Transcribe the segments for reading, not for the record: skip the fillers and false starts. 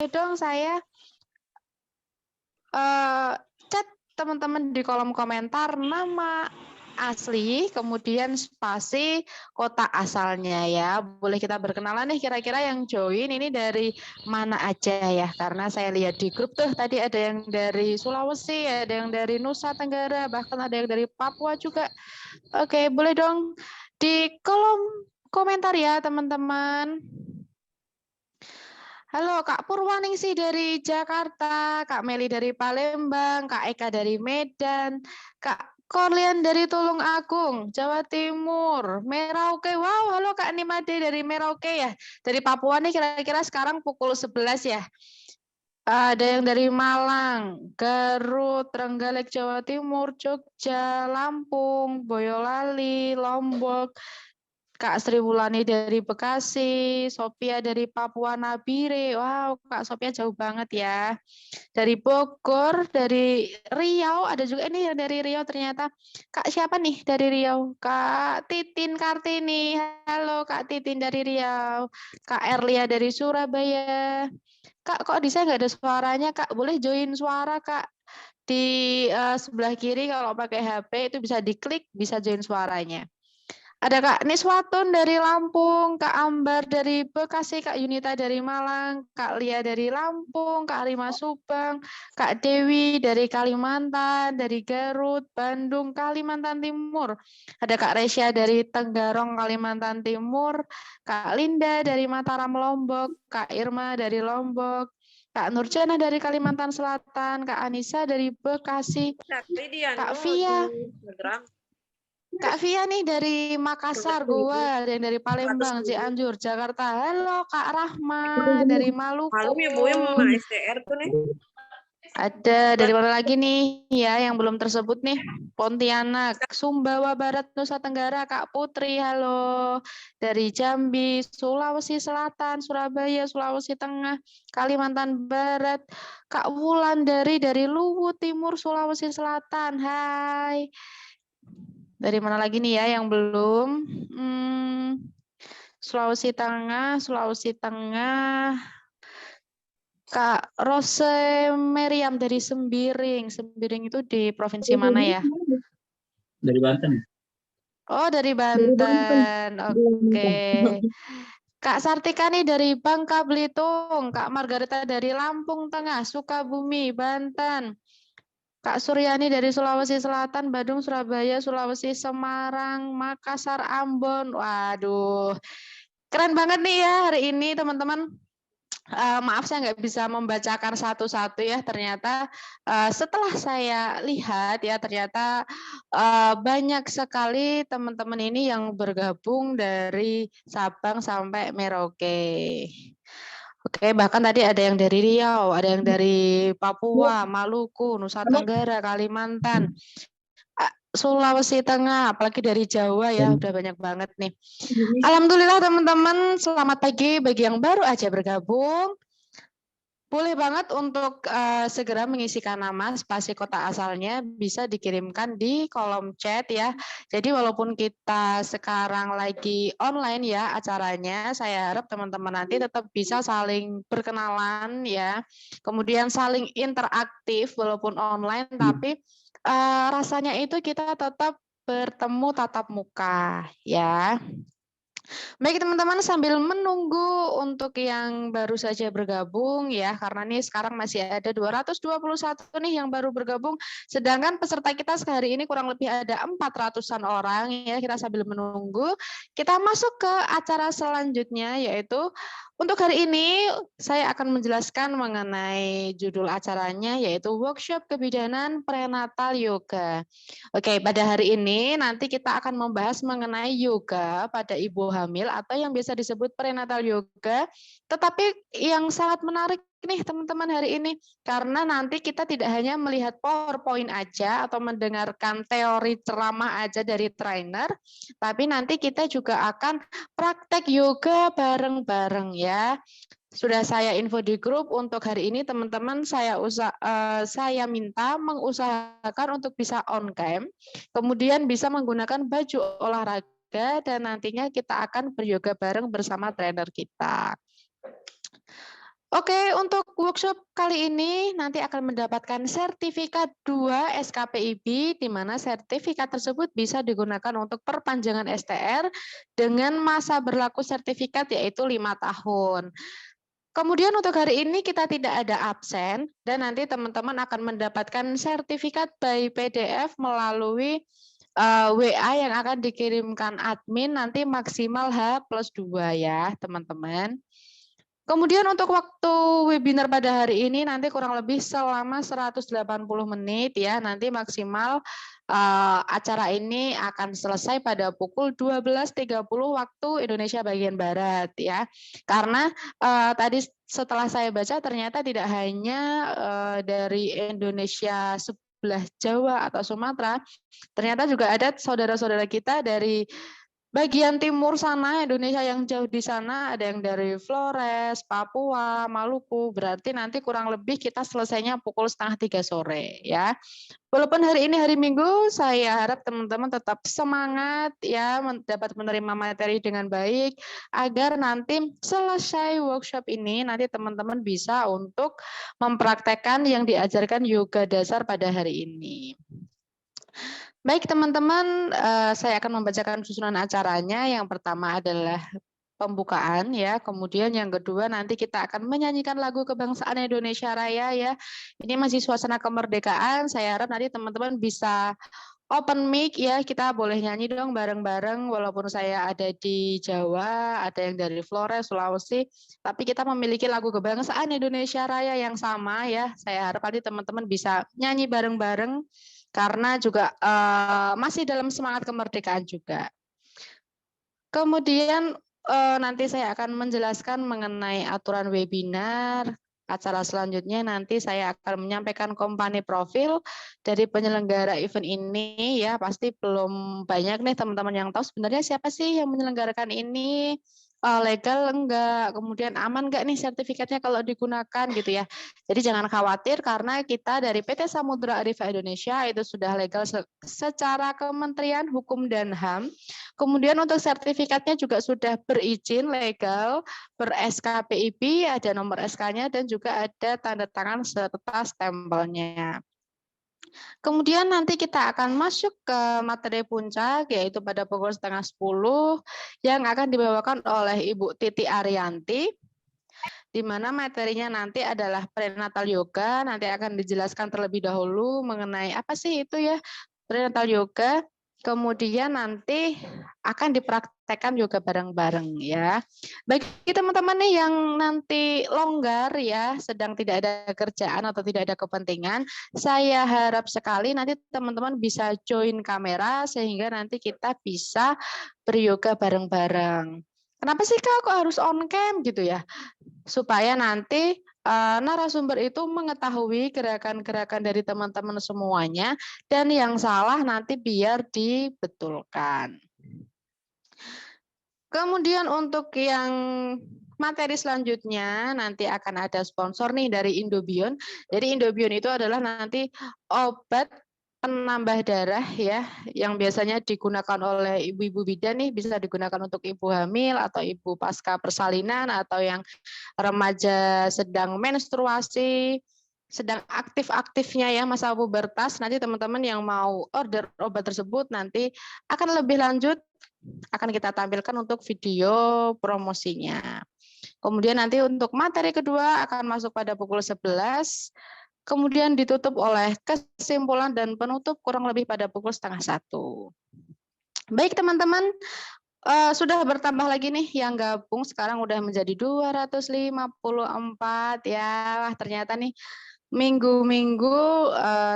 dong saya eh, chat teman-teman di kolom komentar nama asli, kemudian spasi kota asalnya ya. Boleh kita berkenalan nih kira-kira yang join ini dari mana aja ya. Karena saya lihat di grup tuh tadi ada yang dari Sulawesi, ada yang dari Nusa Tenggara, bahkan ada yang dari Papua juga. Oke, boleh dong di kolom komentar ya teman-teman. Halo Kak Purwaningsih dari Jakarta, Kak Meli dari Palembang, Kak Eka dari Medan, Kak Korlian dari Tulung Agung, Jawa Timur, Merauke. Wow, halo Kak Nimade dari Merauke ya. Dari Papua nih kira-kira sekarang pukul 11 ya. Ada yang dari Malang, Garut, Trenggalek, Jawa Timur, Jogja, Lampung, Boyolali, Lombok, Kak Sri Wulani dari Bekasi, Sophia dari Papua Nabire. Wow, Kak Sophia jauh banget ya. Dari Bogor, dari Riau, ada juga ini yang dari Riau ternyata. Kak siapa nih dari Riau? Kak Titin Kartini. Halo Kak Titin dari Riau. Kak Erlia dari Surabaya. Kak, kok di saya nggak ada suaranya, Kak? Boleh join suara, Kak. Di sebelah kiri kalau pakai HP itu bisa diklik, bisa join suaranya. Ada Kak Niswatun dari Lampung, Kak Ambar dari Bekasi, Kak Yunita dari Malang, Kak Lia dari Lampung, Kak Rima Subang, Kak Dewi dari Kalimantan, dari Garut, Bandung, Kalimantan Timur. Ada Kak Resya dari Tenggarong, Kalimantan Timur, Kak Linda dari Mataram, Lombok, Kak Irma dari Lombok, Kak Nurjana dari Kalimantan Selatan, Kak Anissa dari Bekasi, Kak Via. Kak Via nih dari Makassar, Goa, ada yang dari Palembang, Cianjur, Jakarta. Halo Kak Rahma dari Maluku. Malam ya Bu ya mau STR tuh nih. Ada dari mana lagi nih ya yang belum tersebut nih? Pontianak, Sumbawa Barat, Nusa Tenggara, Kak Putri. Halo. Dari Jambi, Sulawesi Selatan, Surabaya, Sulawesi Tengah, Kalimantan Barat. Kak Wulan dari Luwu Timur, Sulawesi Selatan. Hai. Dari mana lagi nih ya yang belum? Sulawesi Tengah, Sulawesi Tengah. Kak Rose Meriam dari Sembiring. Sembiring itu di provinsi mana ya? Dari Banten. Oh, dari Banten. Oke. Kak Sartika nih dari Bangka Belitung. Kak Margareta dari Lampung Tengah, Sukabumi, Banten. Kak Suryani dari Sulawesi Selatan, Bandung, Surabaya, Sulawesi, Semarang, Makassar, Ambon. Waduh, keren banget nih ya hari ini teman-teman. Maaf saya nggak bisa membacakan satu-satu ya. Ternyata setelah saya lihat ya ternyata banyak sekali teman-teman ini yang bergabung dari Sabang sampai Merauke. Oke, bahkan tadi ada yang dari Riau, ada yang dari Papua, Maluku, Nusa Tenggara, Kalimantan, Sulawesi Tengah, apalagi dari Jawa ya, udah banyak banget nih. Alhamdulillah teman-teman, selamat pagi bagi yang baru aja bergabung. Boleh banget untuk segera mengisikan nama spasi kota asalnya bisa dikirimkan di kolom chat ya. Jadi walaupun kita sekarang lagi online ya acaranya, saya harap teman-teman nanti tetap bisa saling berkenalan ya. Kemudian saling interaktif walaupun online, tapi rasanya itu kita tetap bertemu tatap muka ya. Baik teman-teman, sambil menunggu untuk yang baru saja bergabung ya, karena nih sekarang masih ada 221 nih yang baru bergabung, sedangkan peserta kita sehari ini kurang lebih ada 400-an orang ya. Kita sambil menunggu, kita masuk ke acara selanjutnya, yaitu untuk hari ini saya akan menjelaskan mengenai judul acaranya, yaitu workshop kebidanan prenatal yoga. Oke, pada hari ini nanti kita akan membahas mengenai yoga pada ibu hamil atau yang biasa disebut prenatal yoga. Tetapi yang sangat menarik nih teman-teman hari ini, karena nanti kita tidak hanya melihat PowerPoint aja atau mendengarkan teori ceramah aja dari trainer, tapi nanti kita juga akan praktek yoga bareng-bareng ya. Sudah saya info di grup untuk hari ini teman-teman saya minta mengusahakan untuk bisa on cam, kemudian bisa menggunakan baju olahraga dan nantinya kita akan beryoga bareng bersama trainer kita. Oke, untuk workshop kali ini nanti akan mendapatkan sertifikat 2 SKPIB, di mana sertifikat tersebut bisa digunakan untuk perpanjangan STR dengan masa berlaku sertifikat yaitu 5 tahun. Kemudian untuk hari ini kita tidak ada absen dan nanti teman-teman akan mendapatkan sertifikat by PDF melalui WA yang akan dikirimkan admin nanti maksimal H+2 ya teman-teman. Kemudian untuk waktu webinar pada hari ini nanti kurang lebih selama 180 menit ya. Nanti maksimal acara ini akan selesai pada pukul 12.30 waktu Indonesia bagian Barat ya. Karena tadi setelah saya baca ternyata tidak hanya dari Indonesia sebelah Jawa atau Sumatera, ternyata juga ada saudara-saudara kita dari bagian timur sana, Indonesia yang jauh di sana, ada yang dari Flores, Papua, Maluku, berarti nanti kurang lebih kita selesainya pukul 2:30 sore ya. Walaupun hari ini hari Minggu, saya harap teman-teman tetap semangat ya, dapat menerima materi dengan baik, agar nanti selesai workshop ini, nanti teman-teman bisa untuk mempraktekkan yang diajarkan yoga dasar pada hari ini. Baik teman-teman, saya akan membacakan susunan acaranya. Yang pertama adalah pembukaan ya, kemudian yang kedua nanti kita akan menyanyikan lagu kebangsaan Indonesia Raya ya. Ini masih suasana kemerdekaan, saya harap nanti teman-teman bisa open mic ya, kita boleh nyanyi dong bareng-bareng walaupun saya ada di Jawa, ada yang dari Flores, Sulawesi, tapi kita memiliki lagu kebangsaan Indonesia Raya yang sama ya. Saya harap nanti teman-teman bisa nyanyi bareng-bareng karena juga masih dalam semangat kemerdekaan juga. Kemudian nanti saya akan menjelaskan mengenai aturan webinar. Acara selanjutnya nanti saya akan menyampaikan company profil dari penyelenggara event ini ya, pasti belum banyak nih teman-teman yang tahu sebenarnya siapa sih yang menyelenggarakan ini, legal enggak, kemudian aman enggak nih sertifikatnya kalau digunakan gitu ya. Jadi jangan khawatir karena kita dari PT Samudra Arifah Indonesia itu sudah legal secara Kementerian Hukum dan HAM. Kemudian untuk sertifikatnya juga sudah berizin legal, ber-SKPIB, ada nomor SK-nya dan juga ada tanda tangan serta stempelnya. Kemudian nanti kita akan masuk ke materi puncak, yaitu pada pukul 9:30 yang akan dibawakan oleh Ibu Titi Ariyanti, di mana materinya nanti adalah prenatal yoga, nanti akan dijelaskan terlebih dahulu mengenai apa sih itu ya prenatal yoga, kemudian nanti akan dipraktekkan yoga bareng-bareng ya. Bagi teman-teman nih yang nanti longgar ya, sedang tidak ada kerjaan atau tidak ada kepentingan, saya harap sekali nanti teman-teman bisa join kamera sehingga nanti kita bisa beryoga bareng-bareng. Kenapa sih Kak kok harus on cam gitu ya? Supaya nanti narasumber itu mengetahui gerakan-gerakan dari teman-teman semuanya dan yang salah nanti biar dibetulkan. Kemudian untuk yang materi selanjutnya nanti akan ada sponsor nih dari Indobion. Jadi Indobion itu adalah nanti obat penambah darah ya yang biasanya digunakan oleh ibu-ibu bidan nih, bisa digunakan untuk ibu hamil atau ibu pasca persalinan atau yang remaja sedang menstruasi, sedang aktif-aktifnya ya masa pubertas. Nanti teman-teman yang mau order obat tersebut nanti akan lebih lanjut akan kita tampilkan untuk video promosinya. Kemudian nanti untuk materi kedua akan masuk pada pukul 11, kemudian ditutup oleh kesimpulan dan penutup kurang lebih pada pukul 12:30. Baik teman-teman, sudah bertambah lagi nih yang gabung sekarang udah menjadi 254 ya. Wah, ternyata nih minggu-minggu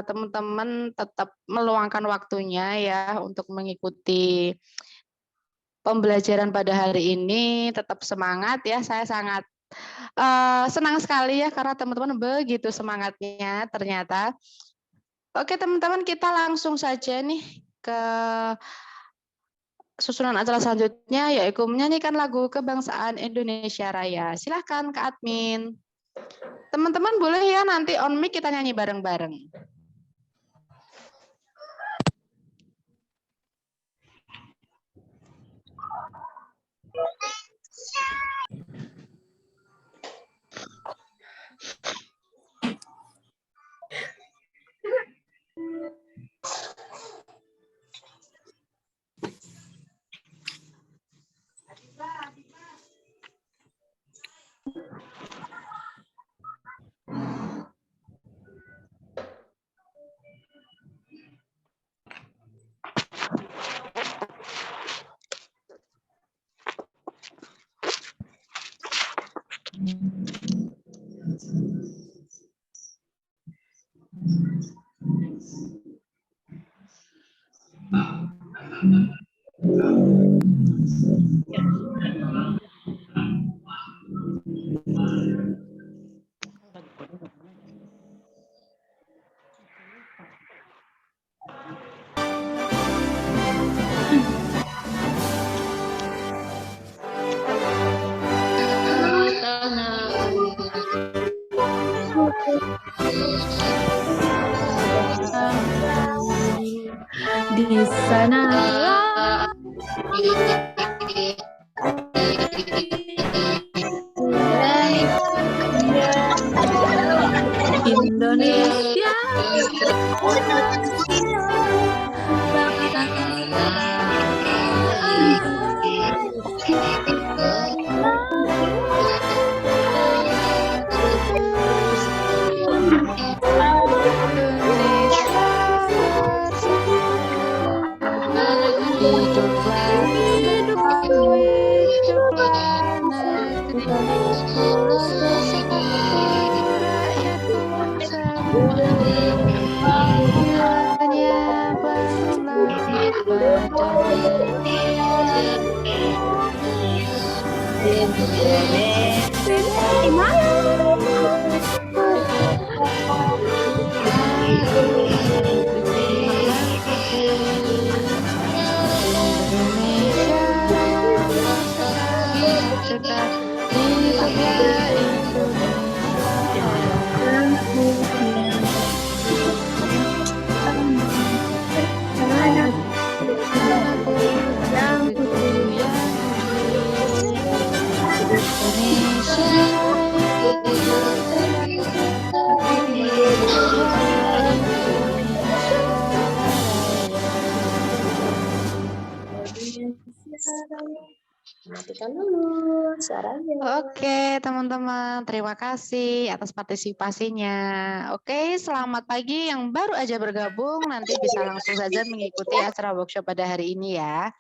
teman-teman tetap meluangkan waktunya ya untuk mengikuti pembelajaran pada hari ini, tetap semangat ya. Saya sangat senang sekali ya karena teman-teman begitu semangatnya ternyata. Oke teman-teman, kita langsung saja nih ke susunan acara selanjutnya, yaitu menyanyikan lagu kebangsaan Indonesia Raya. Silahkan Kak Admin. Teman-teman boleh ya nanti on mic kita nyanyi bareng-bareng. Di sana Indonesia Matikan dulu suaranya. Oke, teman-teman, terima kasih atas partisipasinya. Oke, selamat pagi yang baru aja bergabung, nanti bisa langsung saja mengikuti acara workshop pada hari ini ya.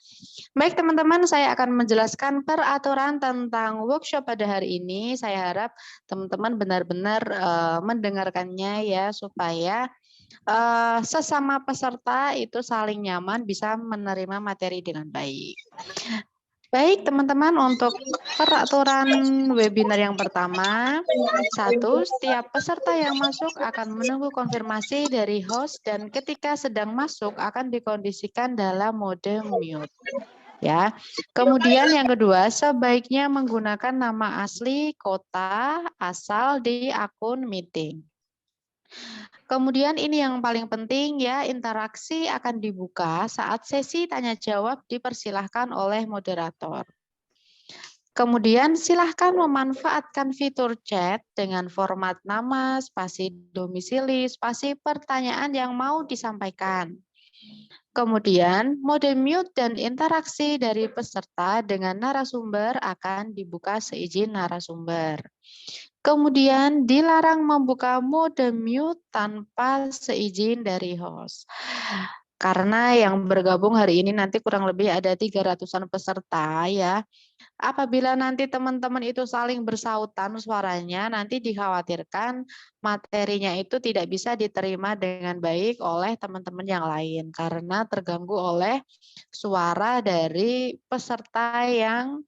Baik, teman-teman, saya akan menjelaskan peraturan tentang workshop pada hari ini. Saya harap teman-teman benar-benar mendengarkannya ya, supaya sesama peserta itu saling nyaman bisa menerima materi dengan baik. Baik, teman-teman, untuk peraturan webinar yang pertama, setiap peserta yang masuk akan menunggu konfirmasi dari host dan ketika sedang masuk akan dikondisikan dalam mode mute. Ya. Kemudian yang kedua, sebaiknya menggunakan nama asli, kota, asal di akun meeting. Kemudian ini yang paling penting ya, interaksi akan dibuka saat sesi tanya jawab dipersilahkan oleh moderator. Kemudian silahkan memanfaatkan fitur chat dengan format nama, spasi domisili, spasi pertanyaan yang mau disampaikan. Kemudian mode mute dan interaksi dari peserta dengan narasumber akan dibuka seizin narasumber. Kemudian dilarang membuka mode mute tanpa seizin dari host. Karena yang bergabung hari ini nanti kurang lebih ada 300-an peserta ya. Apabila nanti teman-teman itu saling bersautan suaranya, nanti dikhawatirkan materinya itu tidak bisa diterima dengan baik oleh teman-teman yang lain karena terganggu oleh suara dari peserta yang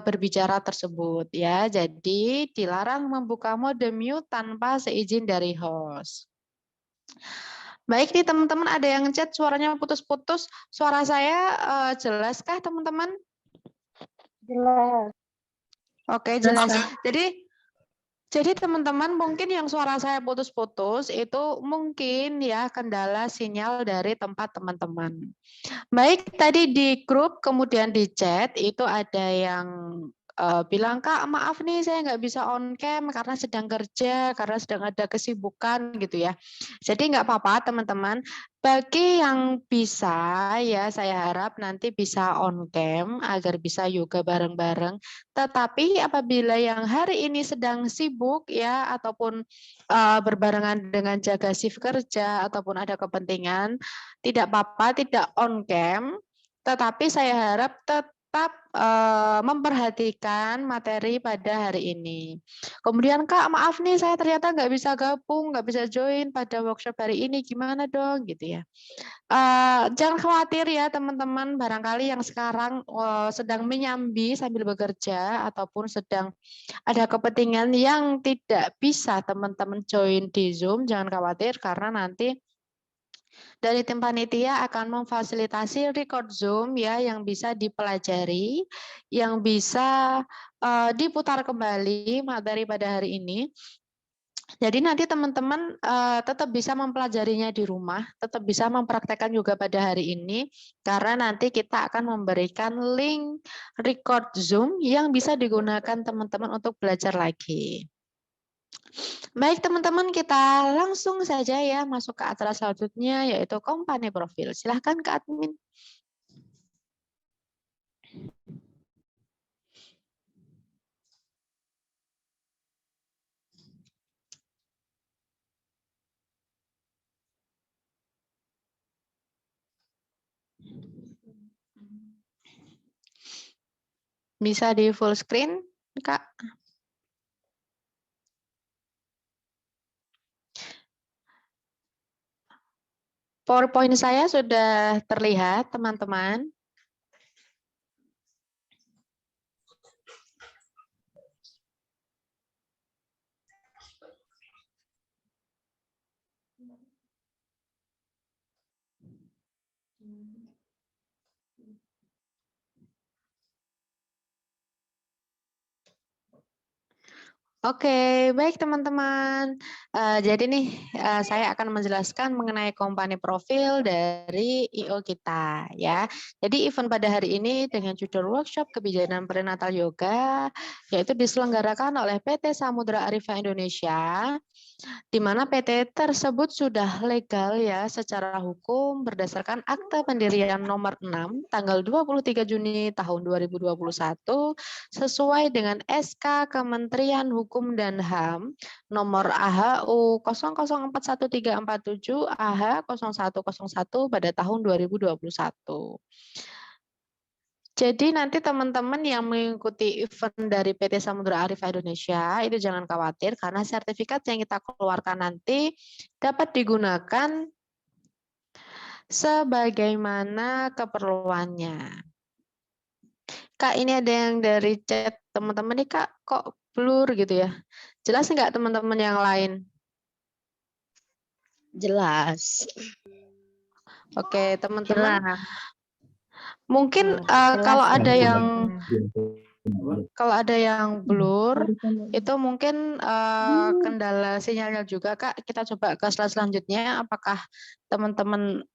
berbicara tersebut ya. Jadi dilarang membuka mode mute tanpa seizin dari host. Baik nih teman-teman, ada yang chat suaranya putus-putus. Suara saya jelaskah teman-teman? Jelas. Oke, jelas. Jadi teman-teman mungkin yang suara saya putus-putus itu mungkin ya kendala sinyal dari tempat teman-teman. Baik, tadi di grup kemudian di chat itu ada yang bilang, Kak maaf nih saya nggak bisa on cam karena sedang kerja, karena sedang ada kesibukan gitu ya. Jadi nggak apa-apa teman-teman, bagi yang bisa ya saya harap nanti bisa on cam agar bisa yoga bareng-bareng. Tetapi apabila yang hari ini sedang sibuk ya ataupun berbarengan dengan jaga shift kerja ataupun ada kepentingan, tidak apa-apa, tidak on cam, tetapi saya harap tetap tetap memperhatikan materi pada hari ini. Kemudian Kak, maaf nih saya ternyata nggak bisa gabung, nggak bisa join pada workshop hari ini, gimana dong gitu ya. Jangan khawatir ya teman-teman, barangkali yang sekarang sedang menyambi sambil bekerja ataupun sedang ada kepentingan yang tidak bisa teman-teman join di Zoom, jangan khawatir karena nanti dari tim panitia akan memfasilitasi record Zoom ya yang bisa dipelajari, yang bisa diputar kembali materi pada hari ini. Jadi nanti teman-teman tetap bisa mempelajarinya di rumah, tetap bisa mempraktekkan juga pada hari ini, karena nanti kita akan memberikan link record Zoom yang bisa digunakan teman-teman untuk belajar lagi. Baik teman-teman, kita langsung saja ya masuk ke acara selanjutnya, yaitu company profile. Silahkan ke admin. Bisa di full screen, Kak? PowerPoint saya sudah terlihat, teman-teman. Oke, baik teman-teman. Jadi nih saya akan menjelaskan mengenai company profil dari IO kita ya. Jadi event pada hari ini dengan judul workshop kebijakan prenatal yoga yaitu diselenggarakan oleh PT Samudra Arifa Indonesia, di mana PT tersebut sudah legal ya secara hukum berdasarkan Akta Pendirian nomor 6 tanggal 23 Juni tahun 2021 sesuai dengan SK Kementerian Hukum dan HAM nomor AHU 00413447 AH 0101 pada tahun 2021. Jadi nanti teman-teman yang mengikuti event dari PT Samudra Arifa Indonesia itu jangan khawatir karena sertifikat yang kita keluarkan nanti dapat digunakan sebagaimana keperluannya. Kak, ini ada yang dari chat teman-teman nih Kak, kok blur gitu ya? Jelas nggak teman-teman yang lain? Jelas. Oke, teman-teman. Jelas. Mungkin Jelas, kalau ada Kak. yang blur, itu mungkin kendala sinyalnya juga Kak. Kita coba ke slide selanjutnya. Apakah teman-teman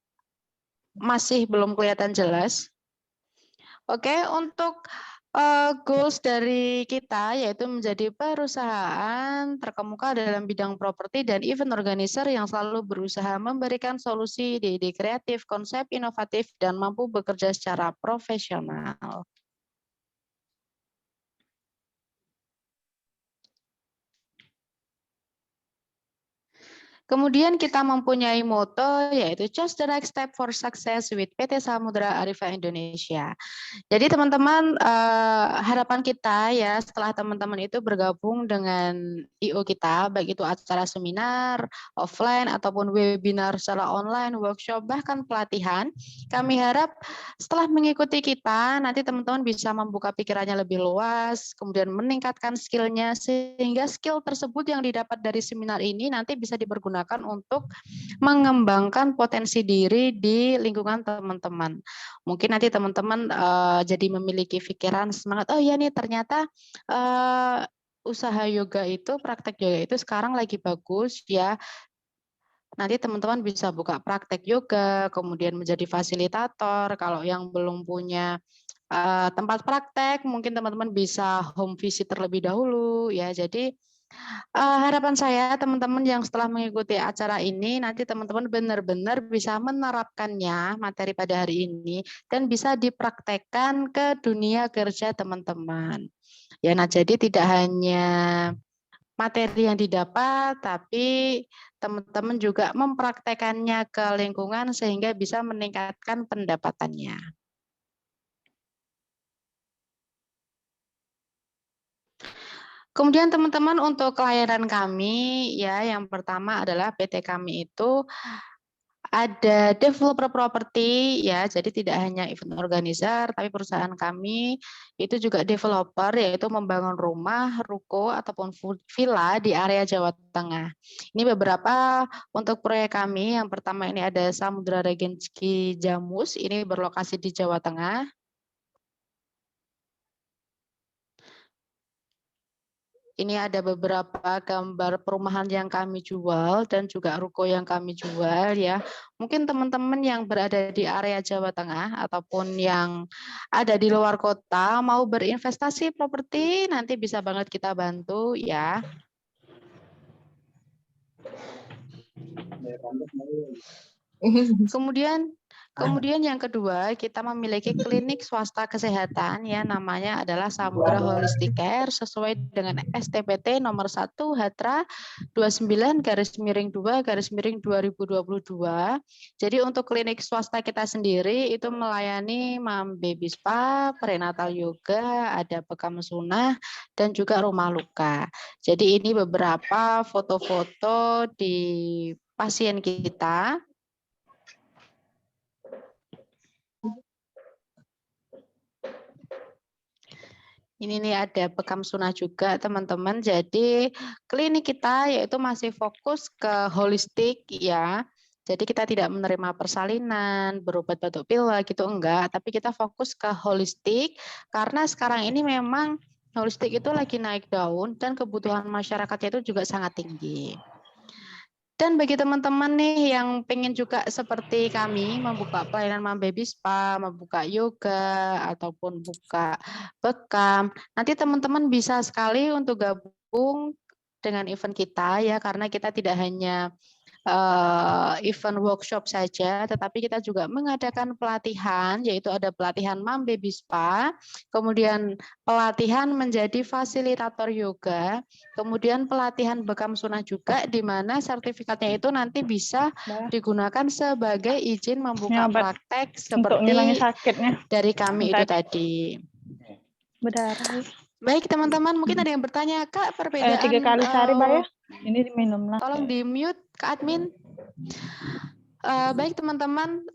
masih belum kelihatan jelas? Oke, untuk goals dari kita yaitu menjadi perusahaan terkemuka dalam bidang properti dan event organizer yang selalu berusaha memberikan solusi di ide kreatif, konsep inovatif, dan mampu bekerja secara profesional. Kemudian kita mempunyai moto yaitu Choose the Right Step for Success with PT Samudra Arifa Indonesia. Jadi teman-teman harapan kita ya setelah teman-teman itu bergabung dengan IO kita, baik itu acara seminar, offline ataupun webinar secara online, workshop, bahkan pelatihan, kami harap setelah mengikuti kita nanti teman-teman bisa membuka pikirannya lebih luas, kemudian meningkatkan skillnya sehingga skill tersebut yang didapat dari seminar ini nanti bisa dipergunakan untuk mengembangkan potensi diri di lingkungan teman-teman. Mungkin nanti teman-teman jadi memiliki pikiran semangat, oh ya nih ternyata usaha yoga itu, praktek yoga itu sekarang lagi bagus ya. Nanti teman-teman bisa buka praktek yoga, kemudian menjadi fasilitator. Kalau yang belum punya tempat praktek, mungkin teman-teman bisa home visit terlebih dahulu ya. Jadi harapan saya teman-teman yang setelah mengikuti acara ini nanti teman-teman benar-benar bisa menerapkannya materi pada hari ini dan bisa dipraktekkan ke dunia kerja teman-teman. Ya, nah jadi tidak hanya materi yang didapat tapi teman-teman juga mempraktekannya ke lingkungan sehingga bisa meningkatkan pendapatannya. Kemudian teman-teman untuk layanan kami ya, yang pertama adalah PT kami itu ada developer properti ya, jadi tidak hanya event organizer, tapi perusahaan kami itu juga developer, yaitu membangun rumah, ruko, ataupun villa di area Jawa Tengah. Ini beberapa untuk proyek kami. Yang pertama ini ada Samudra Regency Jamus, ini berlokasi di Jawa Tengah. Ini ada beberapa gambar perumahan yang kami jual dan juga ruko yang kami jual ya. Mungkin teman-teman yang berada di area Jawa Tengah ataupun yang ada di luar kota mau berinvestasi properti, nanti bisa banget kita bantu ya. Kemudian yang kedua, kita memiliki klinik swasta kesehatan ya, namanya adalah Samudra Holistic Care sesuai dengan STPT nomor 1 Hatra 29/2/2022. Jadi untuk klinik swasta kita sendiri itu melayani Mam Baby Spa, prenatal yoga, ada bekam sunah dan juga rumah luka. Jadi ini beberapa foto-foto di pasien kita. Ini nih ada bekam sunah juga teman-teman. Jadi klinik kita yaitu masih fokus ke holistik ya. Jadi kita tidak menerima persalinan, berobat batuk pilek gitu enggak, tapi kita fokus ke holistik karena sekarang ini memang holistik itu lagi naik daun dan kebutuhan masyarakatnya itu juga sangat tinggi. Dan bagi teman-teman nih yang pengen juga seperti kami membuka pelayanan Mam Baby Spa, membuka yoga ataupun buka bekam, nanti teman-teman bisa sekali untuk gabung dengan event kita ya, karena kita tidak hanya event workshop saja, tetapi kita juga mengadakan pelatihan, yaitu ada pelatihan Mam Baby Spa, kemudian pelatihan menjadi fasilitator yoga, kemudian pelatihan bekam sunah juga, di mana sertifikatnya itu nanti bisa digunakan sebagai izin membuka praktek seperti dari kami itu tadi. Berdarah. Baik teman-teman, mungkin ada yang bertanya, Kak, perbedaan 3 kali sehari, Mbak ya? Ini diminum lah. Tolong di mute Kak Admin. Baik teman-teman,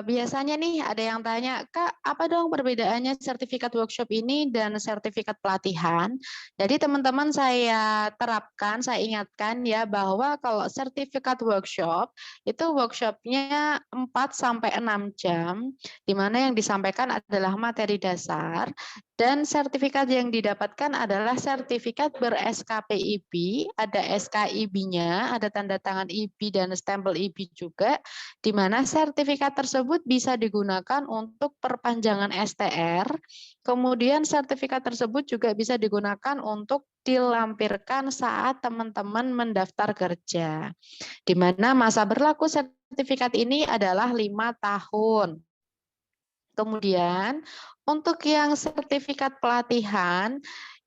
biasanya nih ada yang tanya, Kak, apa dong perbedaannya sertifikat workshop ini dan sertifikat pelatihan? Jadi teman-teman saya terapkan, saya ingatkan ya bahwa kalau sertifikat workshop, itu workshopnya 4-6 jam, di mana yang disampaikan adalah materi dasar, dan sertifikat yang didapatkan adalah sertifikat ber-SKPIB, ada SKIB-nya, ada tanda tangan IB dan stempel IB juga, di mana sertifikat tersebut bisa digunakan untuk perpanjangan STR, kemudian sertifikat tersebut juga bisa digunakan untuk dilampirkan saat teman-teman mendaftar kerja, di mana masa berlaku sertifikat ini adalah 5 tahun. Kemudian untuk yang sertifikat pelatihan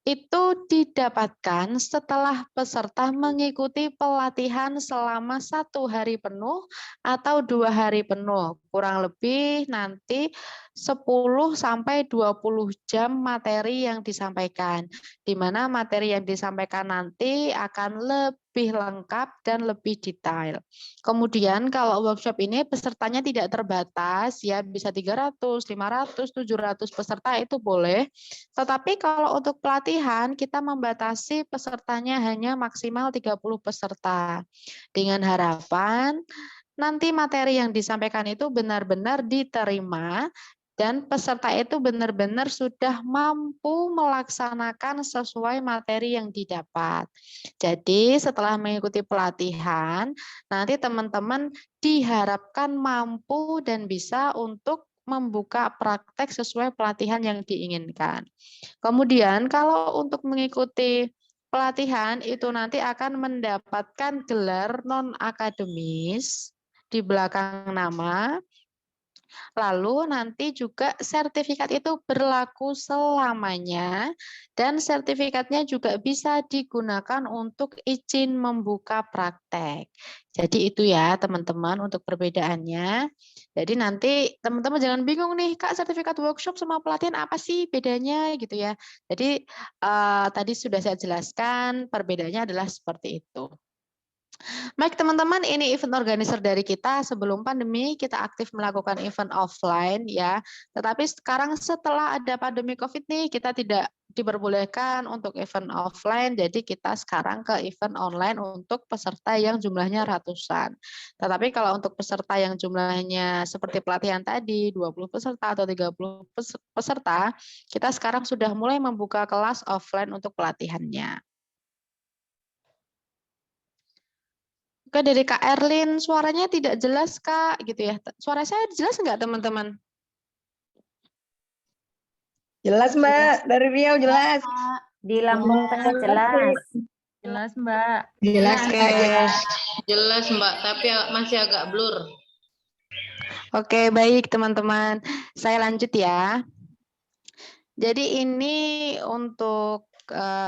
itu didapatkan setelah peserta mengikuti pelatihan selama 1 hari penuh atau 2 hari penuh, kurang lebih nanti 10-20 jam materi yang disampaikan, di mana materi yang disampaikan nanti akan lebih lengkap dan lebih detail. Kemudian kalau workshop ini pesertanya tidak terbatas, ya bisa 300, 500, 700 peserta itu boleh. Tetapi kalau untuk pelatihan kita membatasi pesertanya hanya maksimal 30 peserta. Dengan harapan nanti materi yang disampaikan itu benar-benar diterima dan peserta itu benar-benar sudah mampu melaksanakan sesuai materi yang didapat. Jadi setelah mengikuti pelatihan, nanti teman-teman diharapkan mampu dan bisa untuk membuka praktek sesuai pelatihan yang diinginkan. Kemudian kalau untuk mengikuti pelatihan itu nanti akan mendapatkan gelar non-akademis di belakang nama, Lalu nanti juga sertifikat itu berlaku selamanya dan sertifikatnya juga bisa digunakan untuk izin membuka praktek. Jadi itu ya teman-teman untuk perbedaannya. Jadi nanti teman-teman jangan bingung nih, Kak, sertifikat workshop sama pelatihan apa sih bedanya gitu ya. Jadi tadi sudah saya jelaskan perbedaannya adalah seperti itu. Baik teman-teman, ini event organizer dari kita. Sebelum pandemi kita aktif melakukan event offline ya. Tetapi sekarang setelah ada pandemi COVID nih, kita tidak diperbolehkan untuk event offline. Jadi kita sekarang ke event online untuk peserta yang jumlahnya ratusan. Tetapi kalau untuk peserta yang jumlahnya seperti pelatihan tadi, 20 peserta atau 30 peserta, kita sekarang sudah mulai membuka kelas offline untuk pelatihannya. Oke, dari Kak Erlin, suaranya tidak jelas, Kak, gitu ya. Suara saya jelas nggak, teman-teman? Jelas, Mbak. Dari Riau jelas. Di Lampung Tengah jelas. Jelas, Mbak. Jelas, Kak. Jelas Mbak, tapi masih agak blur. Oke, baik teman-teman. Saya lanjut ya. Jadi ini untuk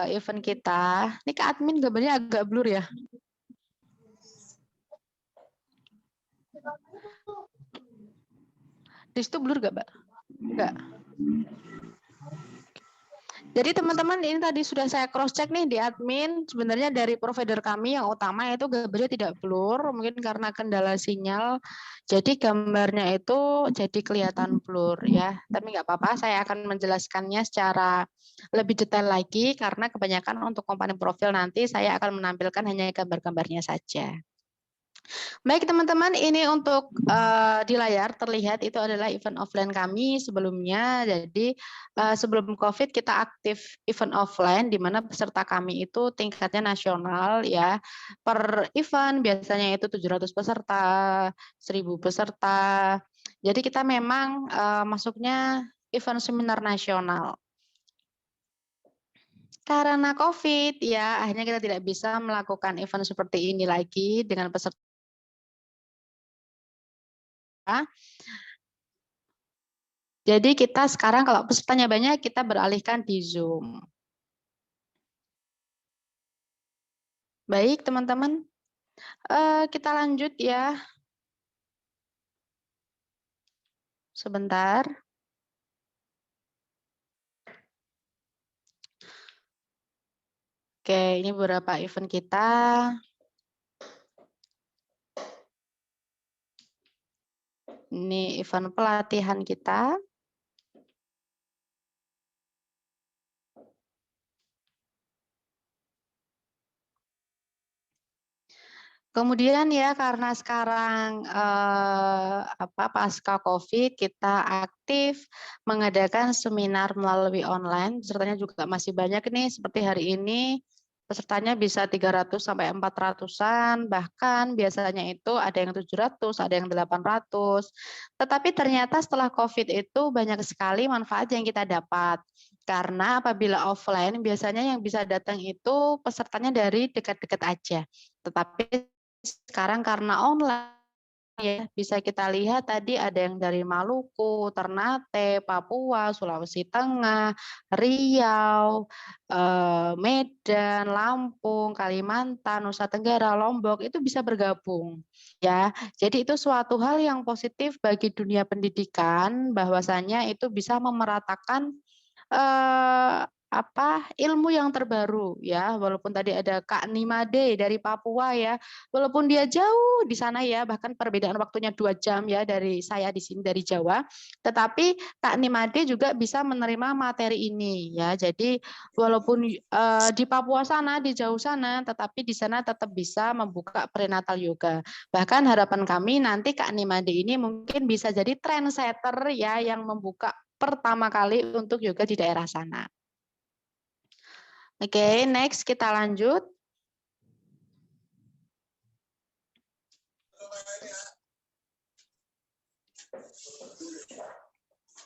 event kita. Ini Kak admin gambarnya agak blur ya. Di situ blur nggak, Mbak? Nggak. Jadi teman-teman ini tadi sudah saya cross check nih di admin, sebenarnya dari provider kami yang utama itu gambarnya tidak blur, mungkin karena kendala sinyal, jadi gambarnya itu jadi kelihatan blur ya. Tapi nggak apa-apa, saya akan menjelaskannya secara lebih detail lagi karena kebanyakan untuk komponen profil nanti saya akan menampilkan hanya gambar-gambarnya saja. Baik teman-teman, ini untuk di layar terlihat itu adalah event offline kami sebelumnya. Jadi sebelum COVID kita aktif event offline di mana peserta kami itu tingkatnya nasional ya. Per event biasanya itu 700 peserta, 1000 peserta. Jadi kita memang masuknya event seminar nasional. Karena COVID ya, akhirnya kita tidak bisa melakukan event seperti ini lagi dengan peserta. Jadi kita sekarang kalau pesertanya banyak, kita beralihkan di Zoom. Baik, teman-teman. Kita lanjut ya. Sebentar. Oke, ini beberapa event kita. Ini event pelatihan kita. Kemudian ya karena sekarang pasca COVID kita aktif mengadakan seminar melalui online, pesertanya juga masih banyak nih seperti hari ini pesertanya bisa 300 sampai 400-an, bahkan biasanya itu ada yang 700, ada yang 800. Tetapi ternyata setelah COVID itu banyak sekali manfaat yang kita dapat. Karena apabila offline biasanya yang bisa datang itu pesertanya dari dekat-dekat aja. Tetapi sekarang karena online ya bisa kita lihat tadi ada yang dari Maluku, Ternate, Papua, Sulawesi Tengah, Riau, Medan, Lampung, Kalimantan, Nusa Tenggara, Lombok itu bisa bergabung ya. Jadi itu suatu hal yang positif bagi dunia pendidikan bahwasanya itu bisa memeratakan ilmu yang terbaru ya, walaupun tadi ada Kak Nimade dari Papua ya, walaupun dia jauh di sana ya, bahkan perbedaan waktunya 2 jam ya dari saya di sini dari Jawa, tetapi Kak Nimade juga bisa menerima materi ini ya. Jadi walaupun di Papua sana, di jauh sana, tetapi di sana tetap bisa membuka prenatal yoga. Bahkan harapan kami nanti Kak Nimade ini mungkin bisa jadi trendsetter ya yang membuka pertama kali untuk yoga di daerah sana. Oke, next kita lanjut.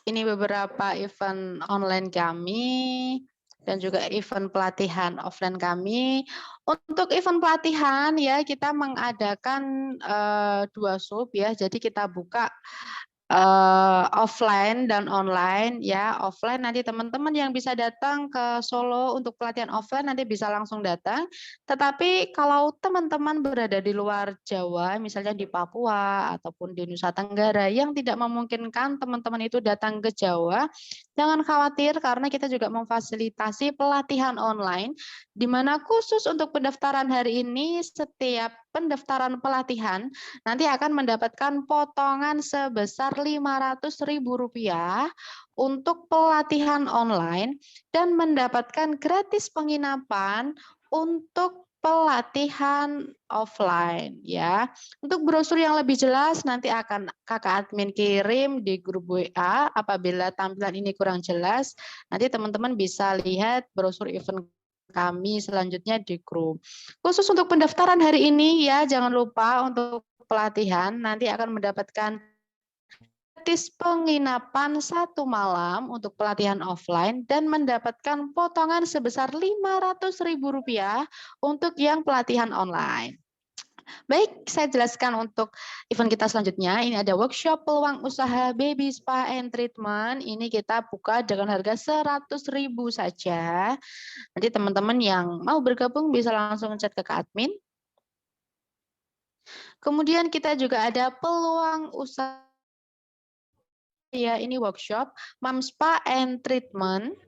Ini beberapa event online kami dan juga event pelatihan offline kami. Untuk event pelatihan ya kita mengadakan 2 sub ya. Jadi kita buka offline dan online ya. Offline nanti teman-teman yang bisa datang ke Solo untuk pelatihan offline nanti bisa langsung datang. Tetapi kalau teman-teman berada di luar Jawa, misalnya di Papua ataupun di Nusa Tenggara yang tidak memungkinkan teman-teman itu datang ke Jawa, jangan khawatir karena kita juga memfasilitasi pelatihan online di mana khusus untuk pendaftaran hari ini setiap pendaftaran pelatihan nanti akan mendapatkan potongan sebesar Rp500.000 untuk pelatihan online dan mendapatkan gratis penginapan untuk pelatihan offline ya. Untuk brosur yang lebih jelas nanti akan kakak admin kirim di grup WA. Apabila tampilan ini kurang jelas, nanti teman-teman bisa lihat brosur event kami selanjutnya di grup. Khusus untuk pendaftaran hari ini ya, jangan lupa untuk pelatihan nanti akan mendapatkan gratis penginapan 1 malam untuk pelatihan offline dan mendapatkan potongan sebesar Rp500.000 untuk yang pelatihan online. Baik, saya jelaskan untuk event kita selanjutnya. Ini ada workshop peluang usaha baby spa and treatment. Ini kita buka dengan harga Rp100.000 saja. Nanti teman-teman yang mau bergabung bisa langsung chat ke admin. Kemudian kita juga ada peluang usaha ya, ini workshop Mom Spa and Treatment.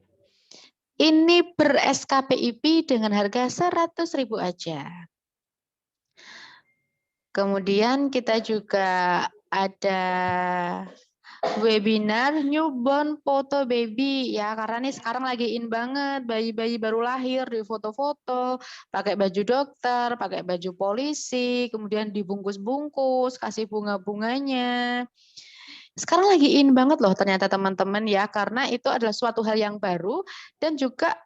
Ini ber SKPIP dengan harga Rp100.000 aja. Kemudian kita juga ada webinar newborn photo baby ya, karena ini sekarang lagi in banget bayi-bayi baru lahir di foto-foto pakai baju dokter, pakai baju polisi, kemudian dibungkus-bungkus, kasih bunga-bunganya. Sekarang lagi in banget loh ternyata teman-teman ya, karena itu adalah suatu hal yang baru dan juga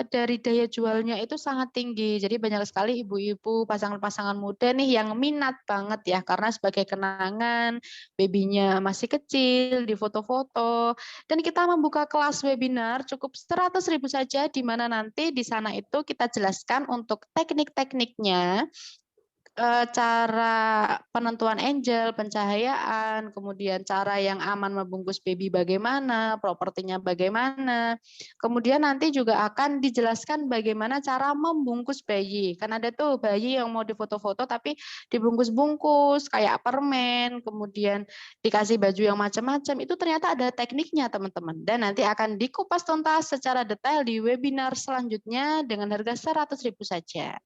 dari daya jualnya itu sangat tinggi. Jadi banyak sekali ibu-ibu, pasangan-pasangan muda nih yang minat banget ya, karena sebagai kenangan babynya masih kecil di foto-foto. Dan kita membuka kelas webinar cukup Rp100.000 saja, di mana nanti di sana itu kita jelaskan untuk teknik-tekniknya, cara penentuan angel, pencahayaan, kemudian cara yang aman membungkus baby bagaimana, propertinya bagaimana. Kemudian nanti juga akan dijelaskan bagaimana cara membungkus bayi. Kan ada tuh bayi yang mau difoto-foto tapi dibungkus-bungkus kayak permen, kemudian dikasih baju yang macam-macam. Itu ternyata ada tekniknya teman-teman. Dan nanti akan dikupas tuntas secara detail di webinar selanjutnya dengan harga Rp100.000 saja.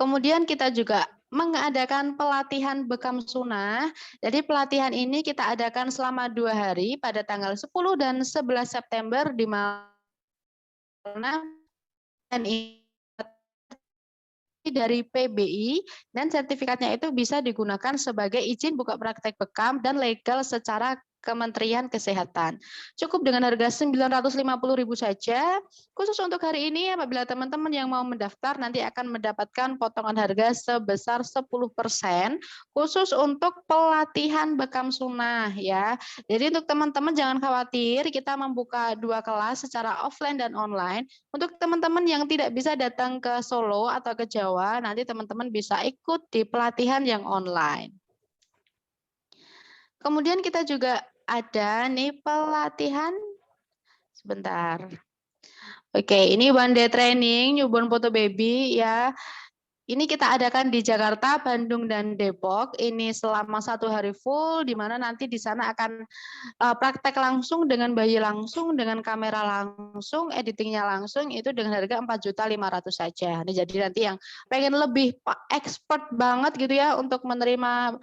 Kemudian kita juga mengadakan pelatihan bekam sunnah. Jadi pelatihan ini kita adakan selama 2 hari pada tanggal 10 dan 11 September di mana dari PBI dan sertifikatnya itu bisa digunakan sebagai izin buka praktek bekam dan legal secara Kementerian Kesehatan. Cukup dengan harga Rp950.000 saja. Khusus untuk hari ini apabila teman-teman yang mau mendaftar nanti akan mendapatkan potongan harga sebesar 10% khusus untuk pelatihan bekam sunnah ya. Jadi untuk teman-teman jangan khawatir, kita membuka 2 kelas secara offline dan online. Untuk teman-teman yang tidak bisa datang ke Solo atau ke Jawa, nanti teman-teman bisa ikut di pelatihan yang online. Kemudian kita juga ada nih pelatihan, sebentar. Oke, ini one day training newborn photo baby ya. Ini kita adakan di Jakarta, Bandung, dan Depok. Ini selama 1 hari full, di mana nanti di sana akan praktek langsung dengan bayi langsung, dengan kamera langsung, editingnya langsung, itu dengan harga Rp4.500.000 saja. Ini jadi nanti yang pengen lebih expert banget gitu ya untuk menerima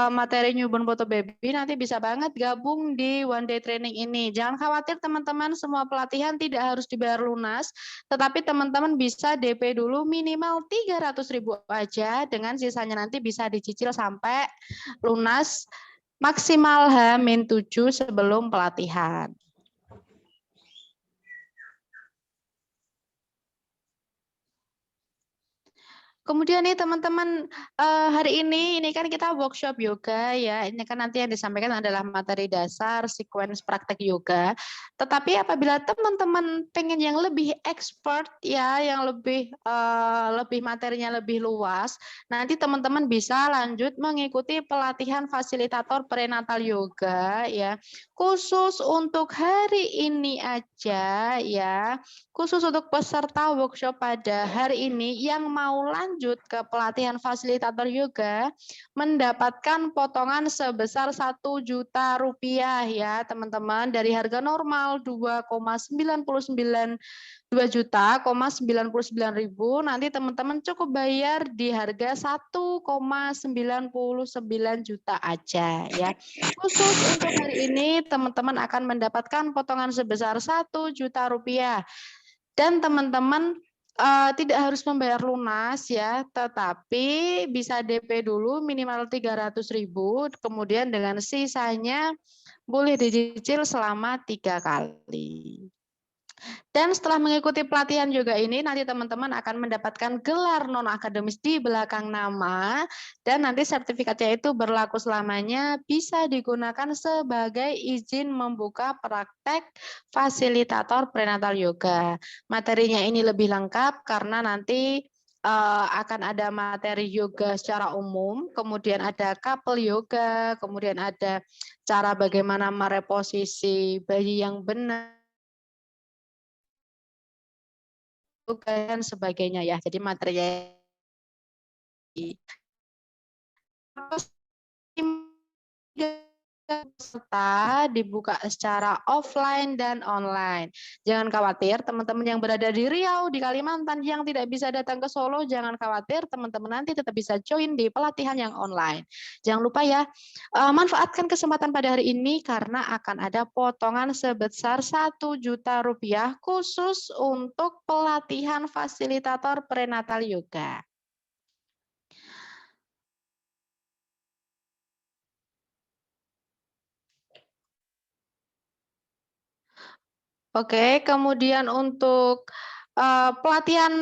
materi newborn photo baby, nanti bisa banget gabung di one day training ini. Jangan khawatir teman-teman, semua pelatihan tidak harus dibayar lunas, tetapi teman-teman bisa DP dulu minimal Rp300.000 aja, dengan sisanya nanti bisa dicicil sampai lunas maksimal H-7 sebelum pelatihan. Kemudian nih teman-teman, hari ini kan kita workshop yoga ya, ini kan nanti yang disampaikan adalah materi dasar, sequence praktek yoga. Tetapi apabila teman-teman pengen yang lebih expert ya, yang lebih materinya lebih luas, nanti teman-teman bisa lanjut mengikuti pelatihan fasilitator prenatal yoga ya. Khusus untuk hari ini aja ya, khusus untuk peserta workshop pada hari ini yang mau lanjut ke pelatihan fasilitator yoga mendapatkan potongan sebesar Rp1.000.000 ya teman-teman, dari harga normal 2,99 2.099.000, nanti teman-teman cukup bayar di harga 1,99 juta aja ya. Khusus untuk hari ini teman-teman akan mendapatkan potongan sebesar Rp1 juta. Dan teman-teman tidak harus membayar lunas ya, tetapi bisa DP dulu minimal 300.000, kemudian dengan sisanya boleh dicicil selama 3 kali. Dan setelah mengikuti pelatihan yoga ini, nanti teman-teman akan mendapatkan gelar non-akademis di belakang nama, dan nanti sertifikatnya itu berlaku selamanya, bisa digunakan sebagai izin membuka praktek fasilitator prenatal yoga. Materinya ini lebih lengkap karena nanti akan ada materi yoga secara umum, kemudian ada couple yoga, kemudian ada cara bagaimana mereposisi bayi yang benar, dan sebagainya ya. Jadi materinya peserta dibuka secara offline dan online. Jangan khawatir teman-teman yang berada di Riau, di Kalimantan yang tidak bisa datang ke Solo, jangan khawatir teman-teman nanti tetap bisa join di pelatihan yang online. Jangan lupa ya, manfaatkan kesempatan pada hari ini karena akan ada potongan sebesar Rp1 juta khusus untuk pelatihan fasilitator prenatal yoga. Oke, kemudian untuk pelatihan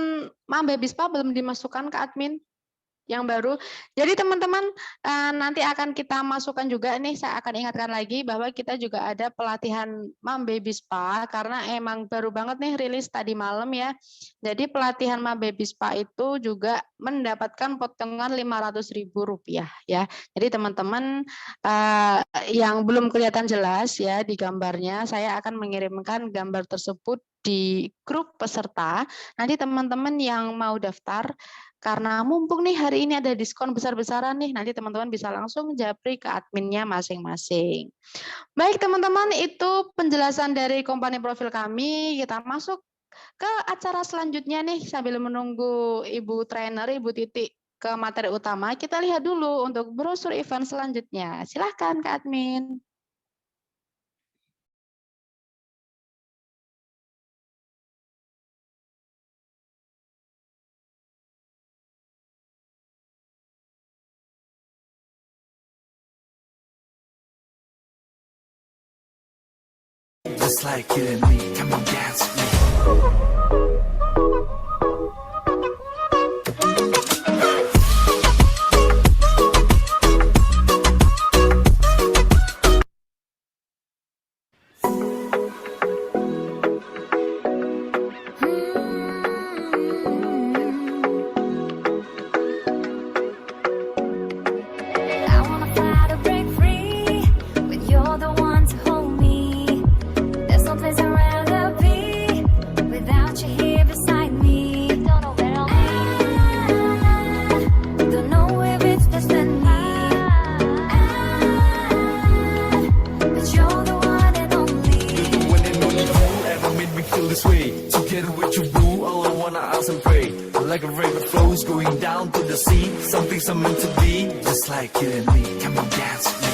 Mambe Bispa belum dimasukkan ke admin yang baru. Jadi teman-teman nanti akan kita masukkan juga nih, saya akan ingatkan lagi bahwa kita juga ada pelatihan Mambe Bispa karena emang baru banget nih rilis tadi malam ya. Jadi pelatihan Mambe Bispa itu juga mendapatkan potongan Rp500.000 ya. Jadi teman-teman yang belum kelihatan jelas ya di gambarnya, saya akan mengirimkan gambar tersebut di grup peserta. Nanti teman-teman yang mau daftar, karena mumpung nih hari ini ada diskon besar-besaran nih, nanti teman-teman bisa langsung japri ke adminnya masing-masing. Baik teman-teman, itu penjelasan dari kompani profil kami. Kita masuk ke acara selanjutnya nih, sambil menunggu Ibu trainer, Ibu Titik ke materi utama. Kita lihat dulu untuk brosur event selanjutnya. Silahkan ke admin. Just like you and me, come on dance with me. Like a river flows going down to the sea. Something's meant to be. Just like you and me. Come on, dance with me.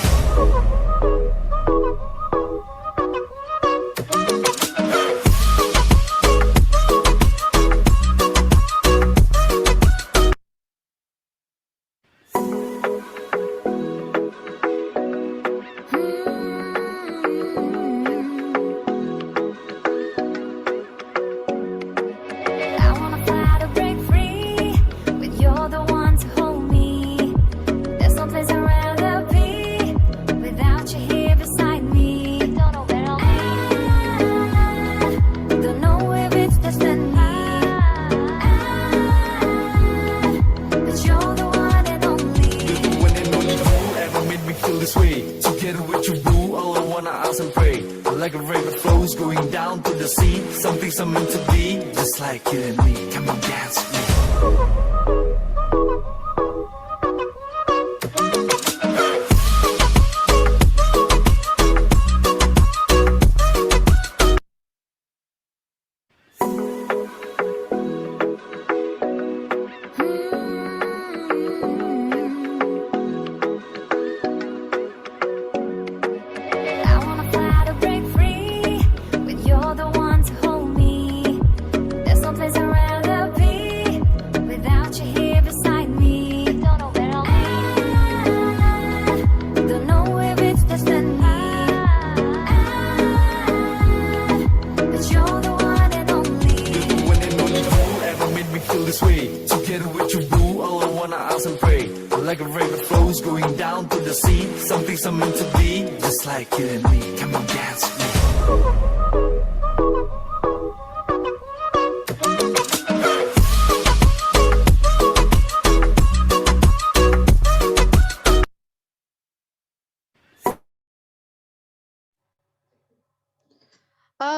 flows going down to the sea. Something's meant to be, just like you and me. Come on, dance with me. I wanna fly to break free, but you're the one to hold me. There's no place I'd rather be without you here beside me. Don't know where I'll be. I don't know if it's destiny. But you're the one and only. When and only you ever made me feel this way. Together with you, boo, all I wanna ask and pray. Like a river flows going down to the sea. Something's meant to be, just like you and me. Come on, dance with me.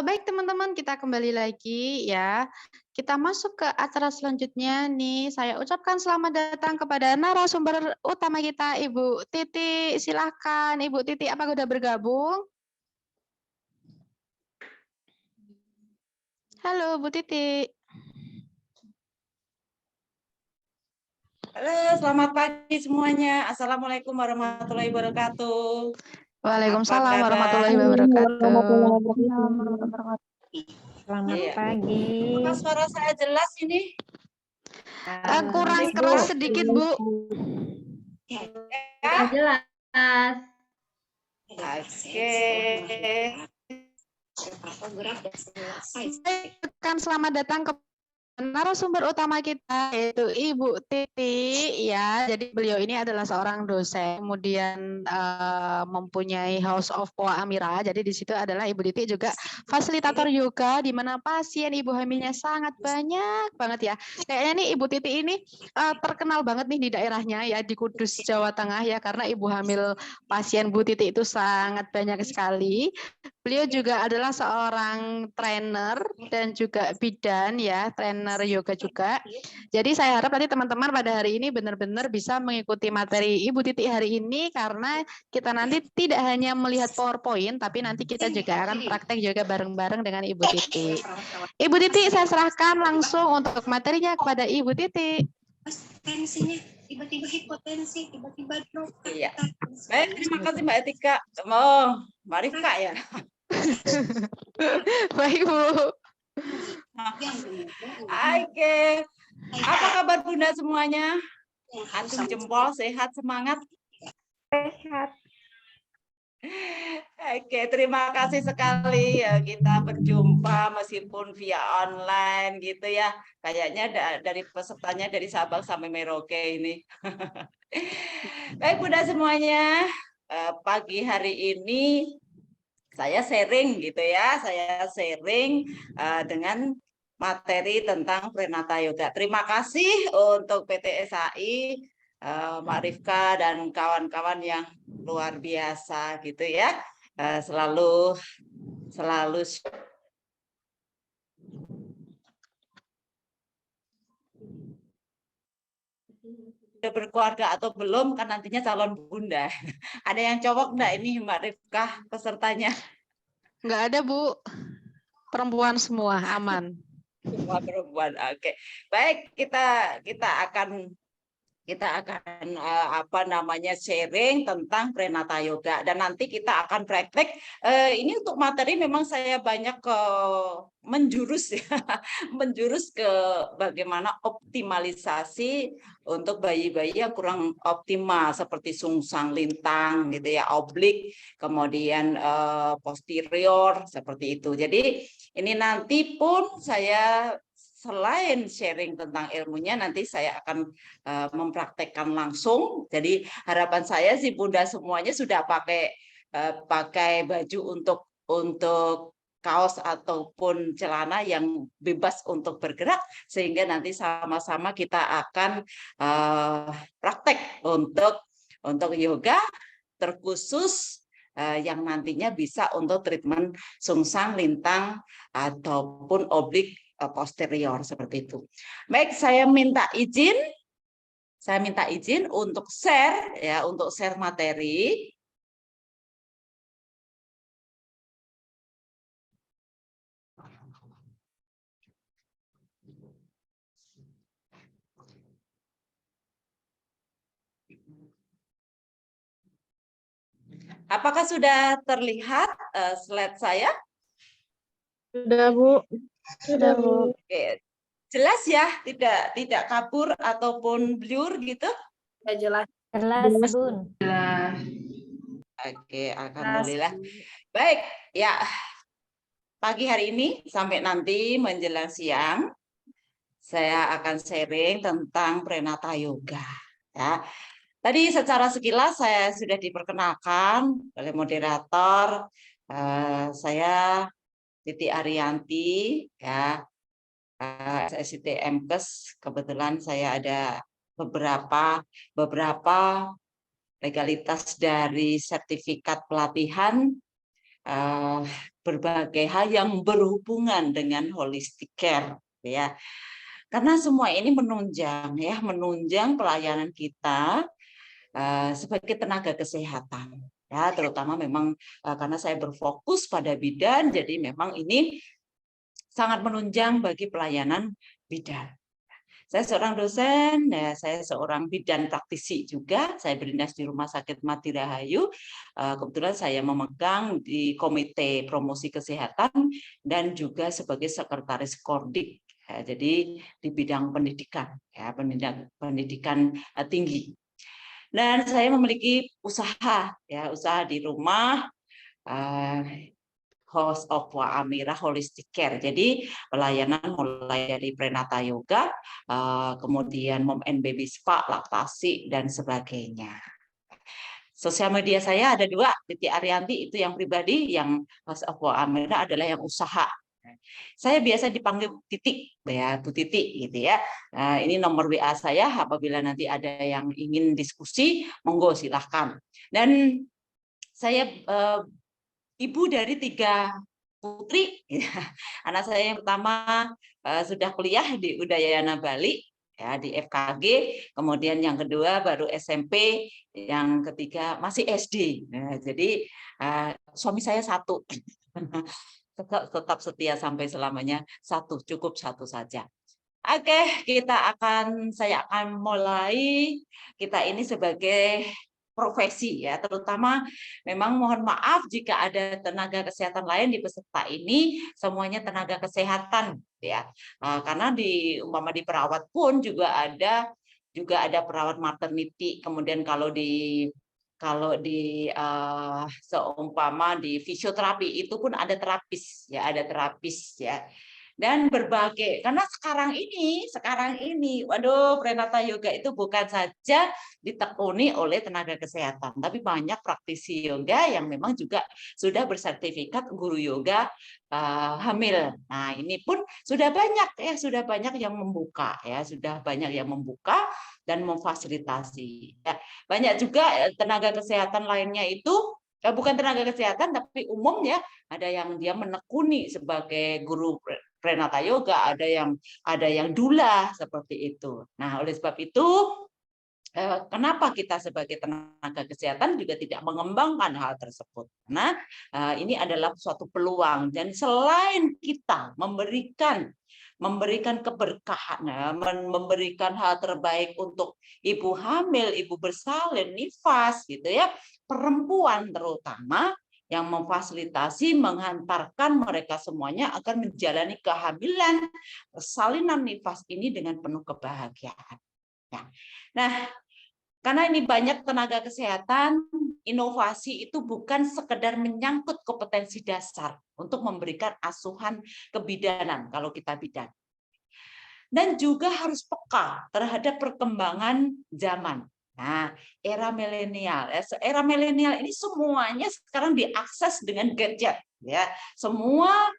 Baik teman-teman, kita kembali lagi ya. Kita masuk ke acara selanjutnya nih. Saya ucapkan selamat datang kepada narasumber utama kita, Ibu Titi. Silahkan, Ibu Titi, apakah sudah bergabung? Halo, Bu Titi. Halo, selamat pagi semuanya. Assalamualaikum warahmatullahi wabarakatuh. Waalaikumsalam Apa kabar? warahmatullahi wabarakatuh. Selamat Iya. pagi. Apa suara saya jelas ini? Kurang keras sedikit, Bu. Ya? Jelas. Oke. Kan selamat datang ke narasumber utama kita, yaitu Ibu Titi ya. Jadi beliau ini adalah seorang dosen, kemudian mempunyai House of Poa Amira. Jadi di situ adalah Ibu Titi juga fasilitator yoga, di mana pasien ibu hamilnya sangat banyak banget ya. Kayaknya nih Ibu Titi ini terkenal banget nih di daerahnya ya, di Kudus, Jawa Tengah ya, karena ibu hamil pasien Bu Titi itu sangat banyak sekali. Beliau juga adalah seorang trainer dan juga bidan ya, trainer yoga juga. Jadi saya harap nanti teman-teman pada hari ini benar-benar bisa mengikuti materi Ibu Titi hari ini, karena kita nanti tidak hanya melihat PowerPoint, tapi nanti kita juga akan praktek juga bareng-bareng dengan Ibu Titi. Ibu Titi, saya serahkan langsung untuk materinya kepada Ibu Titi. Tensinya tiba-tiba hipotensi, tiba-tiba drop. Iya. Baik, terima kasih Mbak Etika. Oh, Mbak Rifka ya. Baik, Bu. Oke. Apa kabar Bunda semuanya? Antum jempol, sehat, semangat? Sehat. Oke, terima kasih sekali ya, kita berjumpa meskipun via online gitu ya. Kayaknya dari pesertanya dari Sabang sampai Merauke ini. Baik Bunda semuanya, pagi hari ini saya sharing gitu ya. Saya sharing dengan materi tentang prenata yoga. Terima kasih untuk PT SAI, Mbak Rifka dan kawan-kawan yang luar biasa gitu ya, selalu sudah berkeluarga atau belum, kan nantinya calon bunda. Ada yang cowok enggak ini Mbak Rifka pesertanya? Enggak ada, Bu. Perempuan semua, aman. Semua perempuan. Oke. Baik, kita akan sharing tentang prenata yoga, dan nanti kita akan praktek. Ini untuk materi memang saya banyak menjurus ya, menjurus ke bagaimana optimalisasi untuk bayi-bayi yang kurang optimal seperti sungsang lintang gitu ya, oblik, kemudian posterior seperti itu. Jadi ini nanti pun saya selain sharing tentang ilmunya, nanti saya akan mempraktekkan langsung. Jadi harapan saya sih Bunda semuanya sudah pakai baju untuk kaos ataupun celana yang bebas untuk bergerak, sehingga nanti sama-sama kita akan praktek untuk yoga terkhusus yang nantinya bisa untuk treatment sungsang, lintang, ataupun oblik posterior seperti itu. Baik, saya minta izin untuk share ya, untuk share materi. Apakah sudah terlihat slide saya? Sudah, Bu. Sudah, Bu. Oke. Jelas ya, tidak kabur ataupun blur gitu? Jelas. Jelas, Bun. Oke, alhamdulillah. Baik, ya. Pagi hari ini sampai nanti menjelang siang, saya akan sharing tentang Prenata Yoga. Ya. Tadi secara sekilas saya sudah diperkenalkan oleh moderator. Saya Titi Ariyanti, ya, SSIT MKes. Kebetulan saya ada beberapa legalitas dari sertifikat pelatihan berbagai hal yang berhubungan dengan holistic care, ya. Karena semua ini menunjang pelayanan kita sebagai tenaga kesehatan, ya, terutama memang karena saya berfokus pada bidan, jadi memang ini sangat menunjang bagi pelayanan bidan. Saya seorang dosen, ya, saya seorang bidan praktisi juga. Saya berdinas di Rumah Sakit Mati Rahayu. Kebetulan saya memegang di Komite Promosi Kesehatan dan juga sebagai sekretaris Kordik. Ya, jadi di bidang pendidikan, ya, pendidikan tinggi. Dan saya memiliki usaha di rumah, House of Wa Amira Holistic Care. Jadi pelayanan mulai dari Prenata Yoga, kemudian Mom and Baby Spa, laktasi, dan sebagainya. Sosial media saya ada 2, Titi Ariyanti itu yang pribadi, yang House of Wa Amira adalah yang usaha. Saya biasa dipanggil Titik, ya, Bu Titi gitu ya. Ini nomor WA saya, apabila nanti ada yang ingin diskusi, monggo silahkan. Dan saya ibu dari 3 putri. Anak saya yang pertama sudah kuliah di Udayana Bali, ya, di FKG. Kemudian yang kedua baru SMP, yang ketiga masih SD. Nah, jadi suami saya 1. Tetap setia sampai selamanya, 1, cukup 1 saja. Oke, saya akan mulai. Kita ini sebagai profesi, ya, terutama memang mohon maaf jika ada tenaga kesehatan lain di peserta ini, semuanya tenaga kesehatan, ya, karena umpama di perawat pun juga ada perawat maternity. Kemudian kalau di seumpama di fisioterapi itu pun ada terapis, ya. Dan berbagai, karena sekarang ini waduh, Prenata Yoga itu bukan saja ditekuni oleh tenaga kesehatan, tapi banyak praktisi yoga yang memang juga sudah bersertifikat guru yoga hamil. Nah, ini pun sudah banyak yang membuka, ya, dan memfasilitasi. Ya. Banyak juga tenaga kesehatan lainnya itu bukan tenaga kesehatan tapi umum, ya, ada yang dia menekuni sebagai guru Prenata Yoga, ada yang dula seperti itu. Nah, oleh sebab itu kenapa kita sebagai tenaga kesehatan juga tidak mengembangkan hal tersebut? Nah, ini adalah suatu peluang, dan selain kita memberikan keberkahan, memberikan hal terbaik untuk ibu hamil, ibu bersalin, nifas, gitu ya, perempuan terutama, yang memfasilitasi, menghantarkan mereka semuanya agar menjalani kehamilan, persalinan, nifas ini dengan penuh kebahagiaan. Nah, karena ini banyak tenaga kesehatan, inovasi itu bukan sekedar menyangkut kompetensi dasar untuk memberikan asuhan kebidanan kalau kita bidan. Dan juga harus peka terhadap perkembangan zaman. Nah, era milenial ini semuanya sekarang diakses dengan gadget, ya. Semua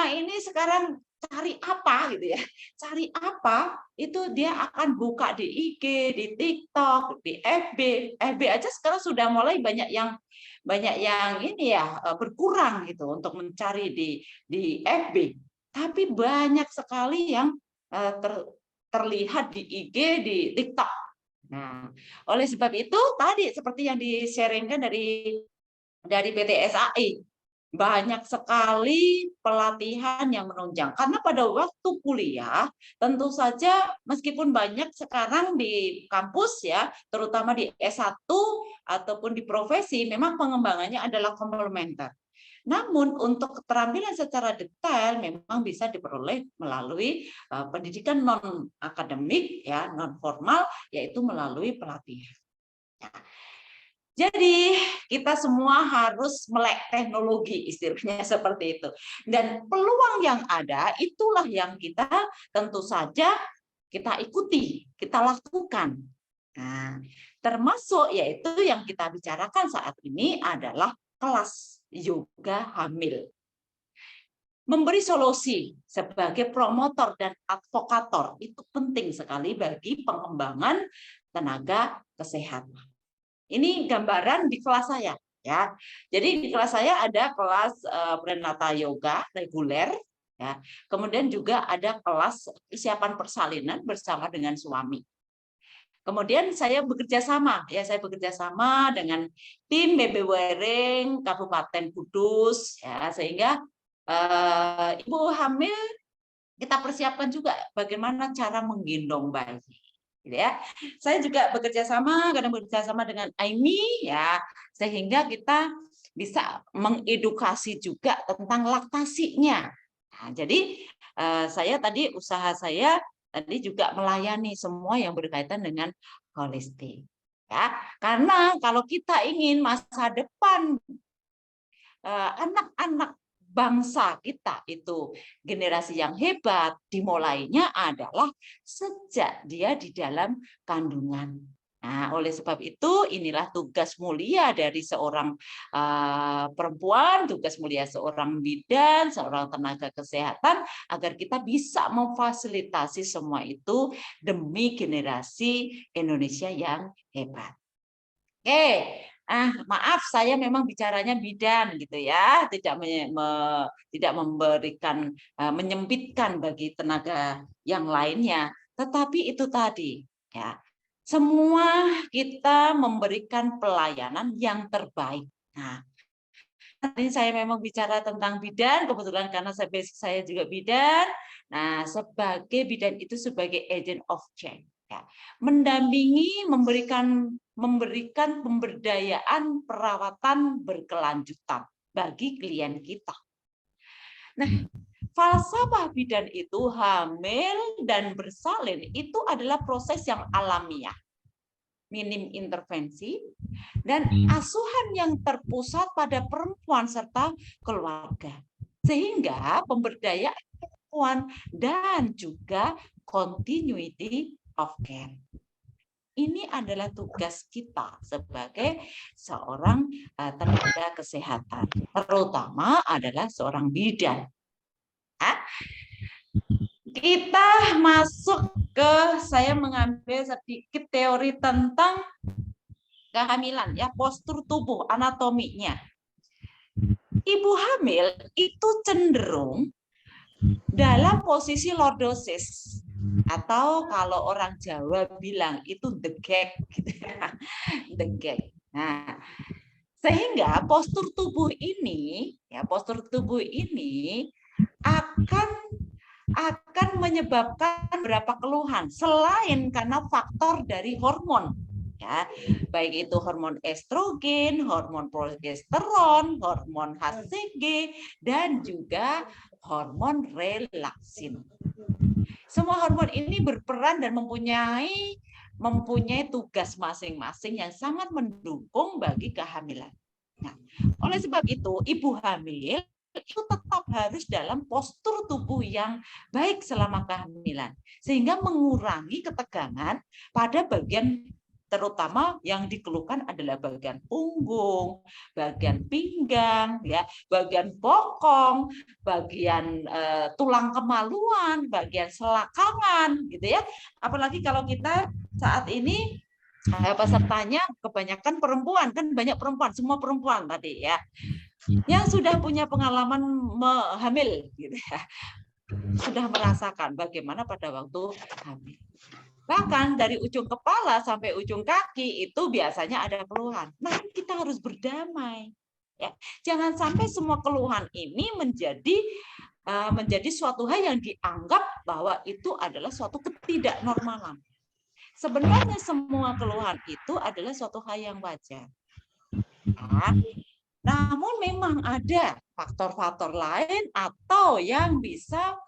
ini sekarang cari apa gitu ya, cari apa itu dia akan buka di IG, di TikTok, di FB. FB aja sekarang sudah mulai banyak yang ini ya berkurang gitu untuk mencari di FB. Tapi banyak sekali yang terlihat di IG, di TikTok. Nah, oleh sebab itu tadi seperti yang di-sharingkan dari PT SAI, banyak sekali pelatihan yang menunjang. Karena pada waktu kuliah, tentu saja meskipun banyak sekarang di kampus ya, terutama di S1 ataupun di profesi, memang pengembangannya adalah komplementer. Namun untuk keterampilan secara detail memang bisa diperoleh melalui pendidikan non akademik ya, non formal, yaitu melalui pelatihan. Nah, jadi kita semua harus melek teknologi, istilahnya seperti itu. Dan peluang yang ada itulah yang kita tentu saja kita ikuti, kita lakukan. Nah, termasuk yaitu yang kita bicarakan saat ini adalah kelas yoga hamil. Memberi solusi sebagai promotor dan advokator itu penting sekali bagi pengembangan tenaga kesehatan. Ini gambaran di kelas saya ya. Jadi di kelas saya ada kelas Prenata Yoga reguler ya. Kemudian juga ada kelas persiapan persalinan bersama dengan suami. Kemudian saya bekerja sama dengan tim BB Wering Kabupaten Kudus ya, sehingga ibu hamil kita persiapkan juga bagaimana cara menggendong bayi. Gitu ya. Saya juga bekerja sama dengan Aimi ya, sehingga kita bisa mengedukasi juga tentang laktasinya. Nah, jadi usaha saya tadi juga melayani semua yang berkaitan dengan holistik. Ya, karena kalau kita ingin masa depan anak-anak bangsa kita itu generasi yang hebat, dimulainya adalah sejak dia di dalam kandungan. Nah, oleh sebab itu inilah tugas mulia dari seorang perempuan, tugas mulia seorang bidan, seorang tenaga kesehatan, agar kita bisa memfasilitasi semua itu demi generasi Indonesia yang hebat. Oke. Maaf, saya memang bicaranya bidan gitu ya, tidak memberikan menyempitkan bagi tenaga yang lainnya, tetapi itu tadi ya, semua kita memberikan pelayanan yang terbaik. Nah, tadi saya memang bicara tentang bidan, kebetulan karena saya juga bidan. Nah, sebagai bidan itu sebagai agent of change. Ya, mendampingi, memberikan pemberdayaan perawatan berkelanjutan bagi klien kita. Nah, falsafah bidan itu hamil dan bersalin itu adalah proses yang alamiah, minim intervensi, dan asuhan yang terpusat pada perempuan serta keluarga. Sehingga pemberdayaan perempuan dan juga continuity of care. Ini adalah tugas kita sebagai seorang tenaga kesehatan, terutama adalah seorang bidan. Kita masuk ke, saya mengambil sedikit teori tentang kehamilan, ya, postur tubuh, anatominya. Ibu hamil itu cenderung dalam posisi lordosis, atau kalau orang Jawa bilang itu degek, gitu ya. Degek. Nah, sehingga postur tubuh ini akan menyebabkan beberapa keluhan selain karena faktor dari hormon, ya, baik itu hormon estrogen, hormon progesteron, hormon HCG, dan juga hormon relaksin. Semua hormon ini berperan dan mempunyai tugas masing-masing yang sangat mendukung bagi kehamilan. Nah, oleh sebab itu, ibu hamil itu tetap harus dalam postur tubuh yang baik selama kehamilan, sehingga mengurangi ketegangan pada bagian terutama yang dikeluhkan adalah bagian punggung, bagian pinggang, ya, bagian bokong, bagian tulang kemaluan, bagian selakangan, gitu ya. Apalagi kalau kita saat ini pesertanya kebanyakan perempuan, kan banyak perempuan, semua perempuan tadi ya, yang sudah punya pengalaman hamil, gitu ya, sudah merasakan bagaimana pada waktu hamil. Bahkan dari ujung kepala sampai ujung kaki itu biasanya ada keluhan. Nah, kita harus berdamai. Ya, jangan sampai semua keluhan ini menjadi suatu hal yang dianggap bahwa itu adalah suatu ketidaknormalan. Sebenarnya semua keluhan itu adalah suatu hal yang wajar. Nah, namun memang ada faktor-faktor lain atau yang bisa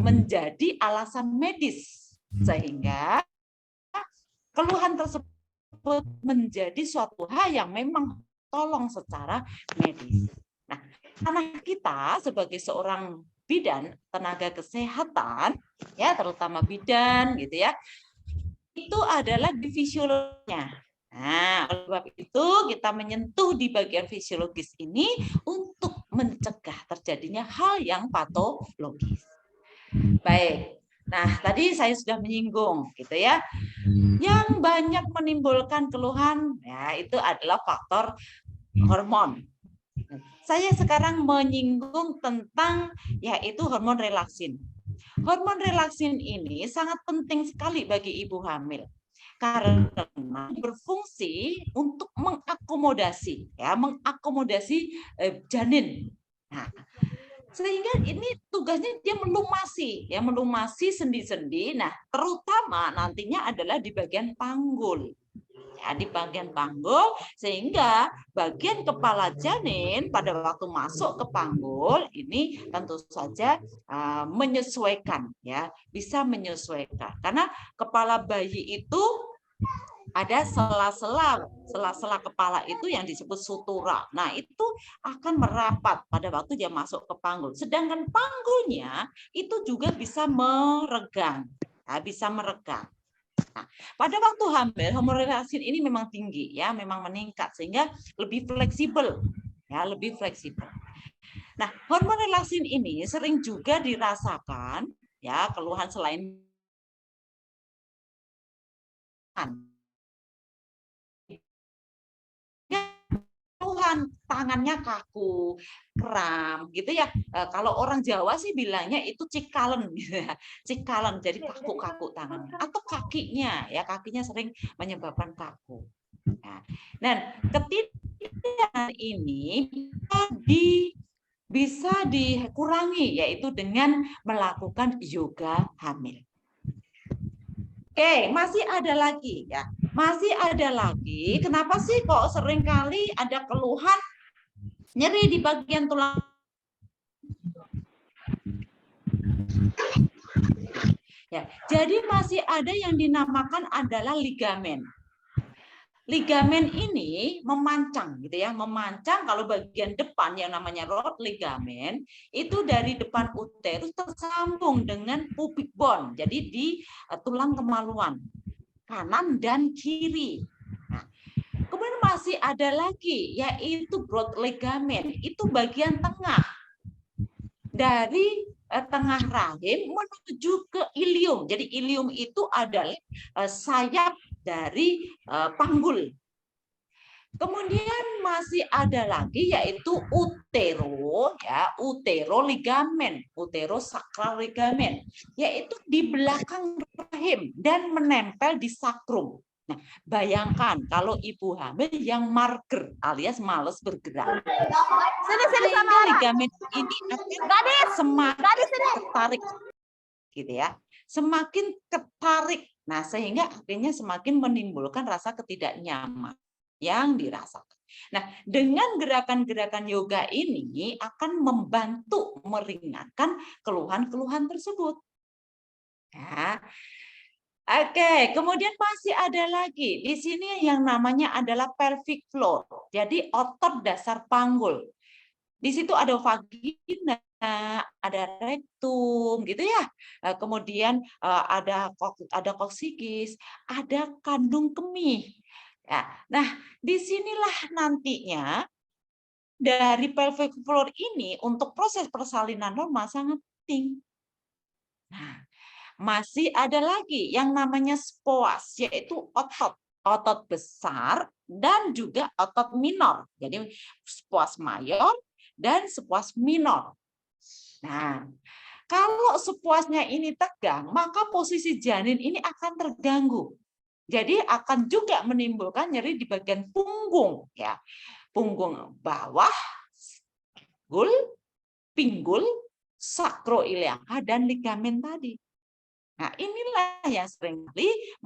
menjadi alasan medis, sehingga keluhan tersebut menjadi suatu hal yang memang tolong secara medis. Nah, karena kita sebagai seorang bidan tenaga kesehatan, ya terutama bidan gitu ya, itu adalah di fisiologinya. Nah, oleh sebab itu kita menyentuh di bagian fisiologis ini untuk mencegah terjadinya hal yang patologis. Baik. Nah, tadi saya sudah menyinggung gitu ya. Yang banyak menimbulkan keluhan ya itu adalah faktor hormon. Saya sekarang menyinggung tentang yaitu hormon relaksin. Hormon relaksin ini sangat penting sekali bagi ibu hamil karena berfungsi untuk mengakomodasi janin. Nah, sehingga ini tugasnya dia melumasi sendi-sendi. Nah, terutama nantinya adalah di bagian panggul. Ya, di bagian panggul, sehingga bagian kepala janin pada waktu masuk ke panggul ini tentu saja menyesuaikan, ya, bisa menyesuaikan. Karena kepala bayi itu ada sela-sela kepala itu yang disebut sutura. Nah, itu akan merapat pada waktu dia masuk ke panggul. Sedangkan panggulnya itu juga bisa meregang, ya, bisa meregang. Nah, pada waktu hamil, hormon relaksin ini memang tinggi, ya, memang meningkat sehingga lebih fleksibel, ya, lebih fleksibel. Nah, hormon relaksin ini sering juga dirasakan, ya, keluhan selain keluhan tangannya kaku, kram, gitu ya. Kalau orang Jawa sih bilangnya itu cikalen, gitu ya. Cikalen, jadi kaku-kaku tangannya. Atau kakinya, ya, kakinya sering menyebabkan kaku. Nah, dan ketidaknyamanan ini bisa dikurangi, yaitu dengan melakukan yoga hamil. Oke, masih ada lagi, ya. Masih ada lagi. Kenapa sih kok seringkali ada keluhan nyeri di bagian tulang? Ya, jadi masih ada yang dinamakan adalah ligamen. Ligamen ini memancang, gitu ya, memancang. Kalau bagian depan yang namanya rod ligamen itu dari depan uterus tersambung dengan pubic bone, jadi di tulang kemaluan kanan dan kiri. Nah, kemudian masih ada lagi yaitu broad ligamen, itu bagian tengah dari tengah rahim menuju ke ilium. Jadi ilium itu adalah sayap dari panggul. Kemudian masih ada lagi yaitu utero, ya, uteroligamen, uterosakral ligamen, yaitu di belakang rahim dan menempel di sakrum. Nah, bayangkan kalau ibu hamil yang mager alias males bergerak. Sehingga ligamen ini akan semakin tertarik, gitu ya, semakin ketarik. Nah, sehingga akhirnya semakin menimbulkan rasa ketidaknyaman yang dirasakan. Nah, dengan gerakan-gerakan yoga ini akan membantu meringankan keluhan-keluhan tersebut. Ya. Oke, kemudian masih ada lagi di sini yang namanya adalah pelvic floor. Jadi otot dasar panggul. Di situ ada vagina, ada rektum, gitu ya. Kemudian ada koksikis, ada kandung kemih. Ya. Nah, disinilah nantinya dari pelvic floor ini untuk proses persalinan normal sangat penting. Nah, masih ada lagi yang namanya spoas, yaitu otot besar dan juga otot minor. Jadi spoas mayor dan spoas minor. Nah, kalau spoasnya ini tegang, maka posisi janin ini akan terganggu. Jadi akan juga menimbulkan nyeri di bagian punggung, ya. Punggung bawah, pinggul, sakroiliaka dan ligamen tadi. Nah, inilah yang seringkali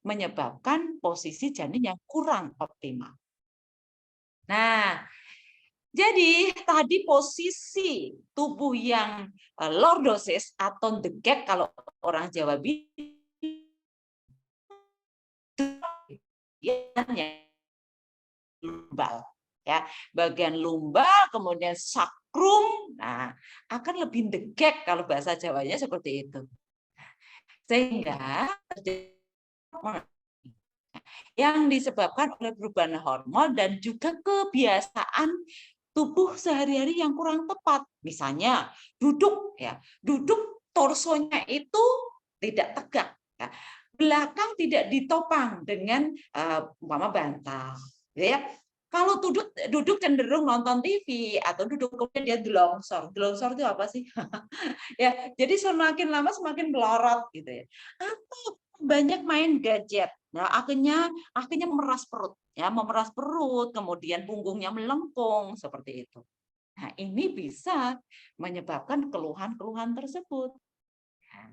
menyebabkan posisi janin yang kurang optimal. Nah, jadi tadi posisi tubuh yang lordosis atau degek kalau orang Jawa bilang lumbal, ya, bagian lumbal, kemudian sakrum, nah akan lebih degek kalau bahasa Jawanya seperti itu. Sehingga yang disebabkan oleh perubahan hormon dan juga kebiasaan tubuh sehari-hari yang kurang tepat. Misalnya duduk, ya, duduk torsonya itu tidak tegak, ya. Belakang tidak ditopang dengan umpama bantal, ya. Kalau duduk cenderung nonton TV atau duduk kemudian dia delongsor. Delongsor itu apa sih? Ya, jadi semakin lama semakin melorot gitu ya. Atau banyak main gadget. Nah, akhirnya memeras perut, ya, memeras perut, kemudian punggungnya melengkung seperti itu. Nah, ini bisa menyebabkan keluhan-keluhan tersebut. Nah,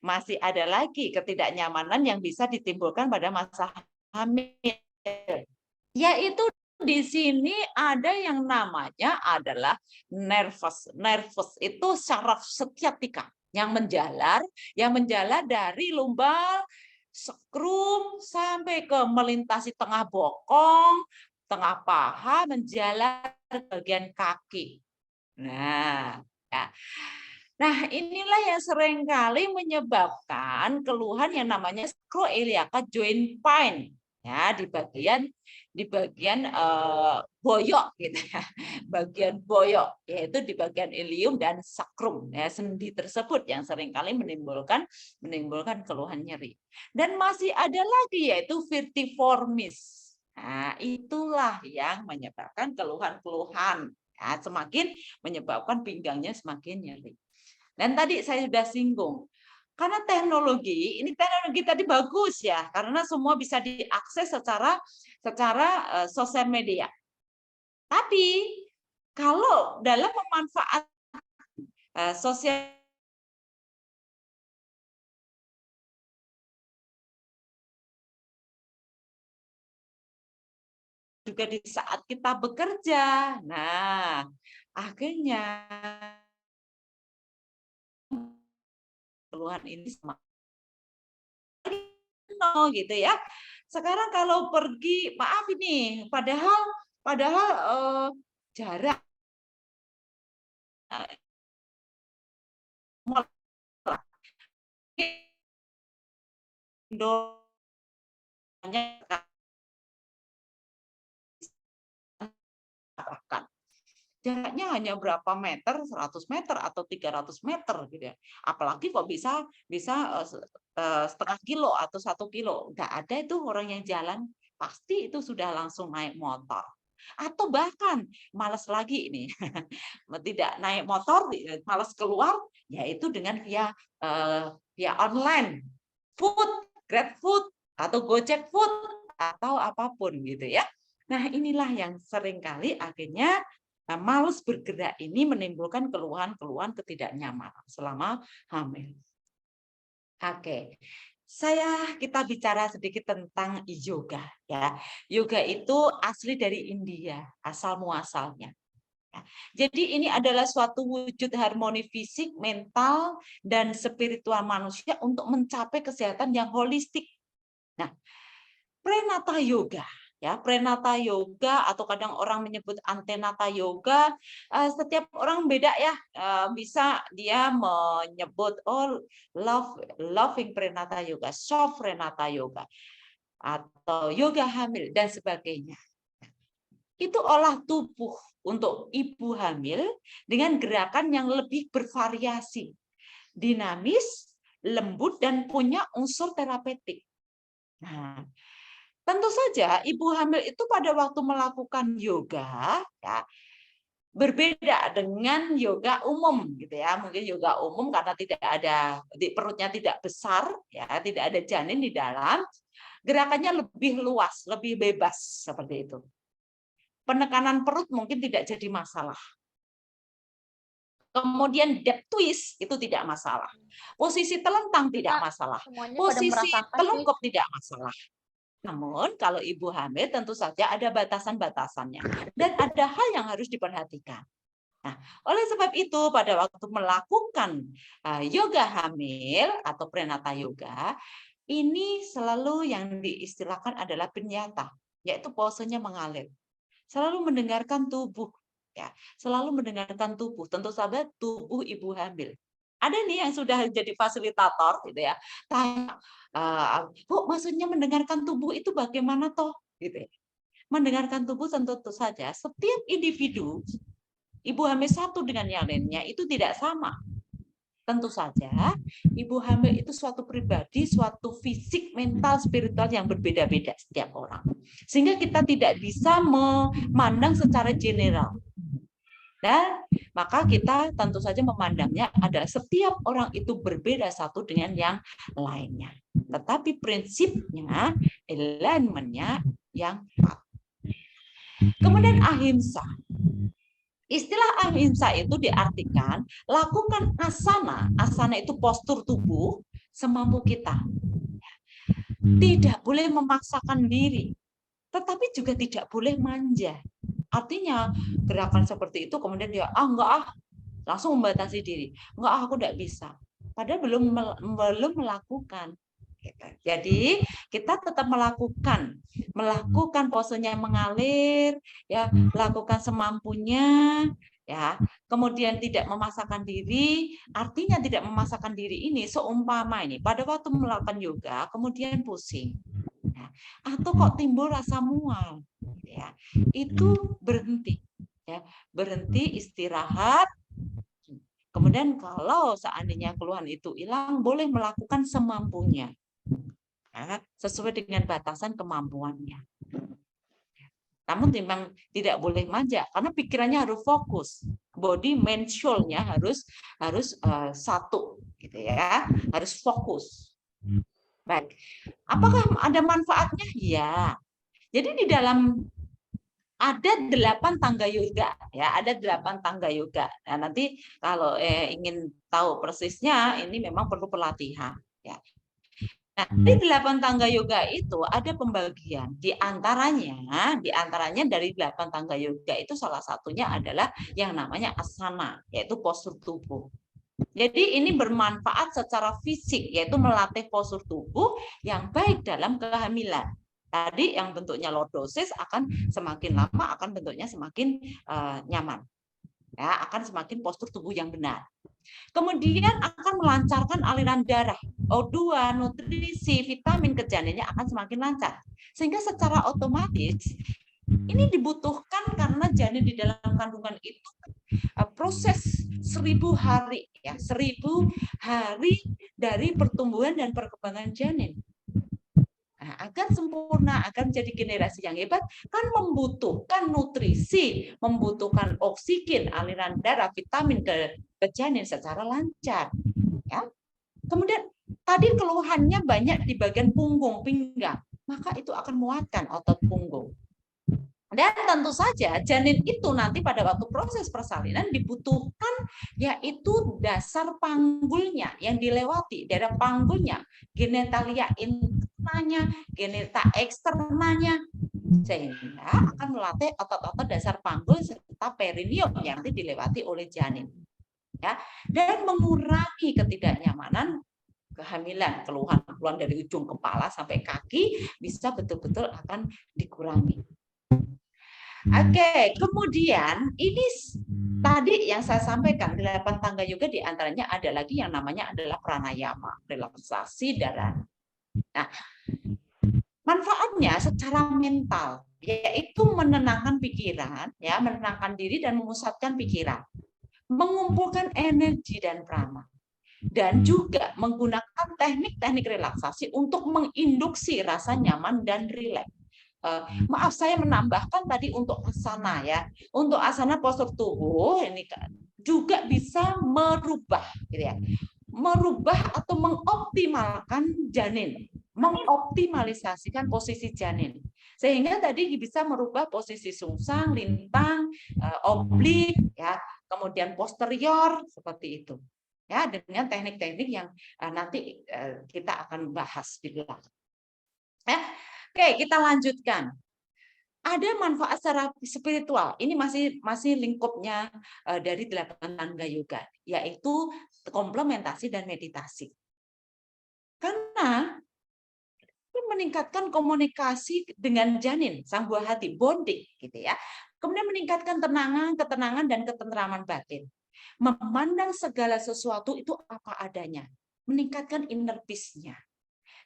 masih ada lagi ketidaknyamanan yang bisa ditimbulkan pada masa hamil, yaitu di sini ada yang namanya adalah nervus. Nervus itu saraf sciatica yang menjalar dari lumbal, skrum sampai ke melintasi tengah bokong, tengah paha, menjalar ke bagian kaki. Nah, ya. Nah, inilah yang seringkali menyebabkan keluhan yang namanya sacroiliaca joint pain, ya, di bagian boyok gitu ya, bagian boyok, yaitu di bagian ilium dan sakrum, ya, sendi tersebut yang seringkali menimbulkan keluhan nyeri. Dan masih ada lagi yaitu vertiformis. Nah, itulah yang menyebabkan keluhan-keluhan, ya, semakin menyebabkan pinggangnya semakin nyeri. Dan tadi saya sudah singgung, karena teknologi tadi bagus ya, karena semua bisa diakses secara sosial media. Tapi kalau dalam memanfaatkan sosial juga di saat kita bekerja, nah akhirnya keluhan ini gitu ya. Sekarang kalau pergi, maaf ini, padahal jarak jaraknya hanya berapa meter, 100 meter atau 300 meter gitu ya. Apalagi kok bisa setengah kilo atau 1 kilo. Nggak ada itu orang yang jalan, pasti itu sudah langsung naik motor. Atau bahkan malas lagi ini, tidak naik motor, malas keluar, yaitu dengan via online, food, GrabFood, atau Gojek Food, atau apapun gitu ya. Nah, inilah yang seringkali akhirnya malas bergerak ini menimbulkan keluhan-keluhan ketidaknyamanan selama hamil. Oke. Kita bicara sedikit tentang yoga ya. Yoga itu asli dari India, asal muasalnya. Jadi ini adalah suatu wujud harmoni fisik, mental, dan spiritual manusia untuk mencapai kesehatan yang holistik. Nah, Prenata Yoga ya, prenata yoga atau kadang orang menyebut antenata yoga, setiap orang beda ya, bisa dia menyebut loving prenata yoga, soft prenata yoga, atau yoga hamil dan sebagainya. Itu olah tubuh untuk ibu hamil dengan gerakan yang lebih bervariasi, dinamis, lembut, dan punya unsur terapeutik. Nah, tentu saja ibu hamil itu pada waktu melakukan yoga ya berbeda dengan yoga umum gitu ya. Mungkin yoga umum karena tidak ada perutnya tidak besar ya, tidak ada janin di dalam, gerakannya lebih luas, lebih bebas seperti itu. Penekanan perut mungkin tidak jadi masalah. Kemudian depth twist itu tidak masalah. Posisi telentang tidak masalah. Posisi telungkup tidak masalah. Namun kalau ibu hamil tentu saja ada batasan-batasannya dan ada hal yang harus diperhatikan. Nah, oleh sebab itu pada waktu melakukan yoga hamil atau prenata yoga, ini selalu yang diistilahkan adalah penyata, yaitu posenya mengalir. Selalu mendengarkan tubuh, ya, selalu mendengarkan tubuh. Tentu saja tubuh ibu hamil. Ada nih yang sudah jadi fasilitator, gitu ya. Tanya, Bu, maksudnya mendengarkan tubuh itu bagaimana toh? Gitu ya. Mendengarkan tubuh tentu saja setiap individu, ibu hamil satu dengan yang lainnya itu tidak sama. Tentu saja, ibu hamil itu suatu pribadi, suatu fisik, mental, spiritual yang berbeda-beda setiap orang. Sehingga kita tidak bisa memandang secara general. Dan maka kita tentu saja memandangnya adalah setiap orang itu berbeda satu dengan yang lainnya. Tetapi prinsipnya, elemennya yang kuat. Kemudian ahimsa. Istilah ahimsa itu diartikan lakukan asana. Asana itu postur tubuh semampu kita. Tidak boleh memaksakan diri, tetapi juga tidak boleh manja. Artinya gerakan seperti itu kemudian dia langsung membatasi diri. Aku tidak bisa. Padahal belum melakukan. Jadi kita tetap melakukan posenya mengalir, ya, lakukan semampunya, ya. Kemudian tidak memaksakan diri, artinya tidak memaksakan diri ini seumpama ini pada waktu melakukan yoga kemudian pusing, ya, atau kok timbul rasa mual, ya, itu berhenti, ya, berhenti istirahat. Kemudian kalau seandainya keluhan itu hilang, boleh melakukan semampunya. Sesuai dengan batasan kemampuannya. Namun memang tidak boleh manja karena pikirannya harus fokus, body mind soul-nya harus satu, gitu ya, harus fokus. Baik, apakah ada manfaatnya? Ya, jadi di dalam ada 8 tangga yoga, ya, ada 8 tangga yoga. Nah, nanti kalau ingin tahu persisnya, ini memang perlu pelatihan, ya. Nah, di 8 tangga yoga itu ada pembagian. Di antaranya dari 8 tangga yoga itu salah satunya adalah yang namanya asana, yaitu postur tubuh. Jadi ini bermanfaat secara fisik, yaitu melatih postur tubuh yang baik dalam kehamilan. Tadi yang bentuknya lordosis akan semakin lama akan bentuknya semakin nyaman. Ya, akan semakin postur tubuh yang benar. Kemudian akan melancarkan aliran darah, O2, nutrisi, vitamin ke janinnya akan semakin lancar. Sehingga secara otomatis ini dibutuhkan karena janin di dalam kandungan itu proses 1000 hari, ya, 1000 hari dari pertumbuhan dan perkembangan janin. Nah, agar sempurna, agar menjadi generasi yang hebat, kan membutuhkan nutrisi, membutuhkan oksigen, aliran darah, vitamin ke janin secara lancar. Ya. Kemudian tadi keluhannya banyak di bagian punggung, pinggang, maka itu akan menguatkan otot punggung. Dan tentu saja janin itu nanti pada waktu proses persalinan dibutuhkan yaitu dasar panggulnya yang dilewati, daerah panggulnya, genitalia internanya, genita eksternanya, sehingga akan melatih otot-otot dasar panggul serta perineum yang nanti dilewati oleh janin. Ya, dan mengurangi ketidaknyamanan kehamilan, keluhan dari ujung kepala sampai kaki bisa betul-betul akan dikurangi. Oke, kemudian ini tadi yang saya sampaikan 8 tangga yoga diantaranya ada lagi yang namanya adalah pranayama, relaksasi darah. Nah, manfaatnya secara mental yaitu menenangkan pikiran, ya, menenangkan diri dan memusatkan pikiran, mengumpulkan energi dan prana, dan juga menggunakan teknik-teknik relaksasi untuk menginduksi rasa nyaman dan rileks. Maaf, saya menambahkan tadi untuk asana, ya. Untuk asana postur tubuh ini juga bisa merubah, gitu ya, merubah atau mengoptimalkan janin, mengoptimalisasikan posisi janin, sehingga tadi bisa merubah posisi sungsang, lintang, oblik, ya, kemudian posterior seperti itu, ya, dengan teknik-teknik yang nanti kita akan bahas di belakang. Ya. Oke, kita lanjutkan. Ada manfaat secara spiritual. Ini masih lingkupnya dari 8 tangga yoga, yaitu komplementasi dan meditasi. Karena meningkatkan komunikasi dengan janin, sang buah hati, bonding, gitu ya. Kemudian meningkatkan ketenangan dan ketentraman batin. Memandang segala sesuatu itu apa adanya, meningkatkan inner peace-nya.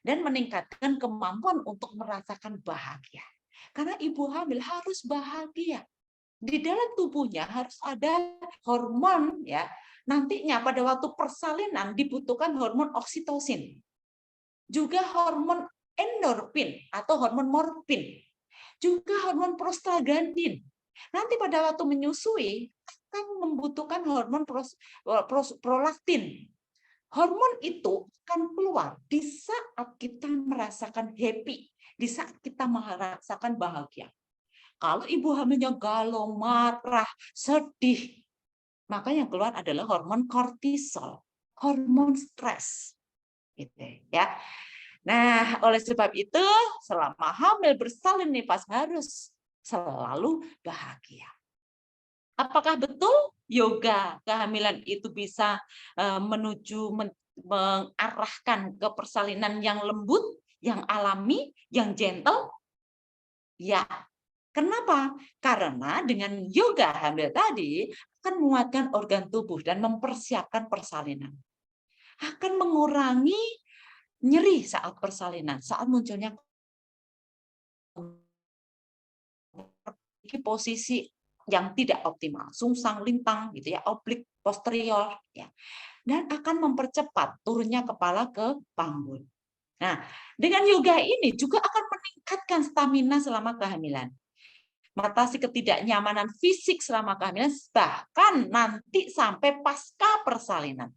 Dan meningkatkan kemampuan untuk merasakan bahagia. Karena ibu hamil harus bahagia. Di dalam tubuhnya harus ada hormon, ya. Nantinya pada waktu persalinan dibutuhkan hormon oksitosin. Juga hormon endorfin atau hormon morfin. Juga hormon prostaglandin. Nanti pada waktu menyusui akan membutuhkan hormon prolaktin. Hormon itu akan keluar di saat kita merasakan happy, di saat kita merasakan bahagia. Kalau ibu hamilnya galau, marah, sedih, maka yang keluar adalah hormon kortisol, hormon stres. Gitu, ya. Nah, oleh sebab itu, selama hamil bersalin nifas harus selalu bahagia. Apakah betul yoga kehamilan itu bisa menuju mengarahkan ke persalinan yang lembut, yang alami, yang gentle? Ya. Kenapa? Karena dengan yoga hamil tadi akan menguatkan organ tubuh dan mempersiapkan persalinan. Akan mengurangi nyeri saat persalinan, saat munculnya posisi yang tidak optimal, sungsang, lintang, gitu ya, oblik, posterior, ya, dan akan mempercepat turunnya kepala ke panggul. Nah, dengan yoga ini juga akan meningkatkan stamina selama kehamilan, mengatasi ketidaknyamanan fisik selama kehamilan, bahkan nanti sampai pasca persalinan,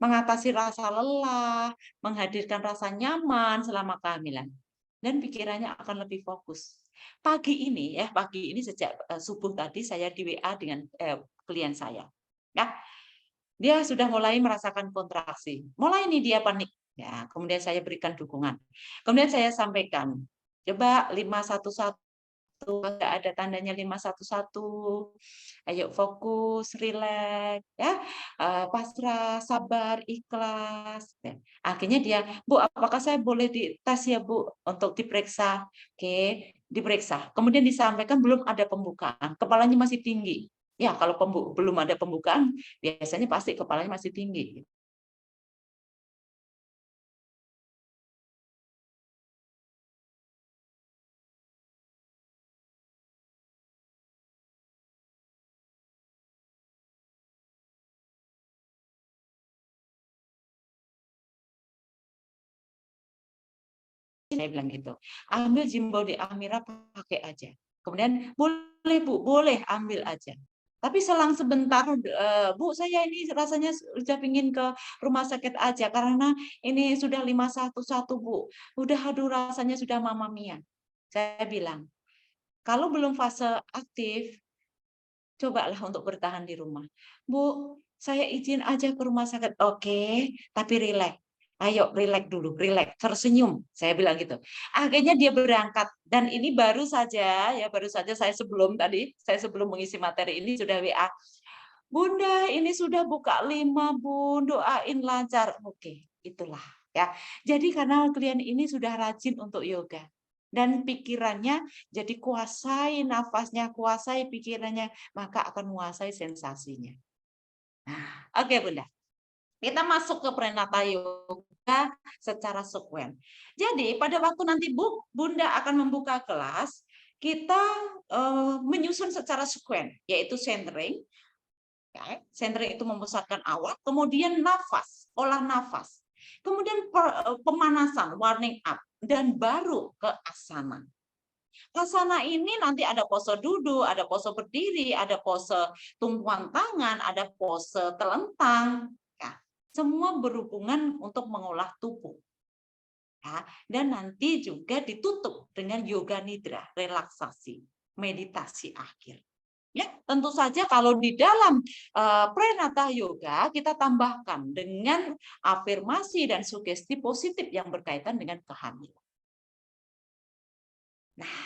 mengatasi rasa lelah, menghadirkan rasa nyaman selama kehamilan, dan pikirannya akan lebih fokus. Pagi ini sejak subuh tadi saya di WA dengan klien saya. Ya. Dia sudah mulai merasakan kontraksi. Mulai ini dia panik. Ya, kemudian saya berikan dukungan. Kemudian saya sampaikan, coba 511, nggak ada tandanya 511. Ayo fokus, rileks, ya, pasrah, sabar, ikhlas. Akhirnya dia, Bu, apakah saya boleh dites ya Bu untuk diperiksa? Oke, diperiksa. Kemudian disampaikan belum ada pembukaan, kepalanya masih tinggi. Ya, kalau belum ada pembukaan, biasanya pasti kepalanya masih tinggi. Saya bilang gitu, ambil Jimbody Amira pakai aja. Kemudian boleh Bu, boleh ambil aja. Tapi selang sebentar, Bu, saya ini rasanya sudah ingin ke rumah sakit aja karena ini sudah 511 Bu. Udah aduh rasanya sudah mama mia. Saya bilang, kalau belum fase aktif, cobalah untuk bertahan di rumah. Bu, saya izin aja ke rumah sakit. Oke, tapi rileks. Ayo rileks dulu, rileks, tersenyum. Saya bilang gitu. Akhirnya dia berangkat dan ini baru saja saya sebelum mengisi materi ini sudah WA. Bunda ini sudah buka 5, Bun, doain lancar. Oke, itulah ya. Jadi karena kalian ini sudah rajin untuk yoga dan pikirannya jadi kuasai nafasnya, kuasai pikirannya, maka akan menguasai sensasinya. Nah, oke Bunda. Kita masuk ke Pranata Yoga secara sekuen. Jadi pada waktu nanti Bunda akan membuka kelas, kita menyusun secara sekuen, yaitu centering. Ya, centering itu memusatkan awal, kemudian nafas, olah nafas, kemudian pemanasan, warming up, dan baru ke asana. Asana ini nanti ada pose duduk, ada pose berdiri, ada pose tumpuan tangan, ada pose telentang. Ya, semua berhubungan untuk mengolah tubuh. Ya, dan nanti juga ditutup dengan yoga nidra, relaksasi, meditasi akhir. Ya, tentu saja kalau di dalam Pranata Yoga kita tambahkan dengan afirmasi dan sugesti positif yang berkaitan dengan kehamilan. Nah,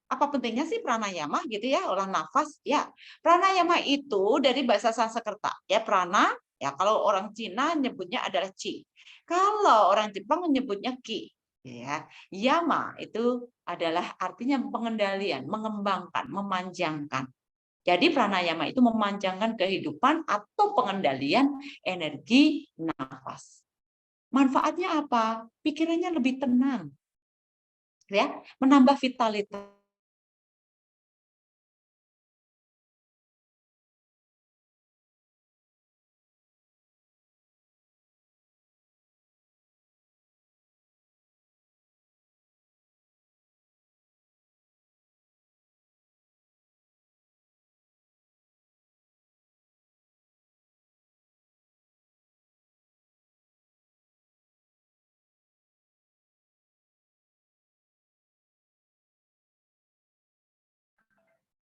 apa pentingnya sih pranayama gitu ya, olah nafas? Ya, pranayama itu dari bahasa Sanskerta ya, prana ya, kalau orang Cina nyebutnya adalah chi. Kalau orang Jepang menyebutnya ki. Ya, yama itu adalah artinya pengendalian, mengembangkan, memanjangkan. Jadi pranayama itu memanjangkan kehidupan atau pengendalian energi nafas. Manfaatnya apa? Pikirannya lebih tenang. Ya, menambah vitalitas.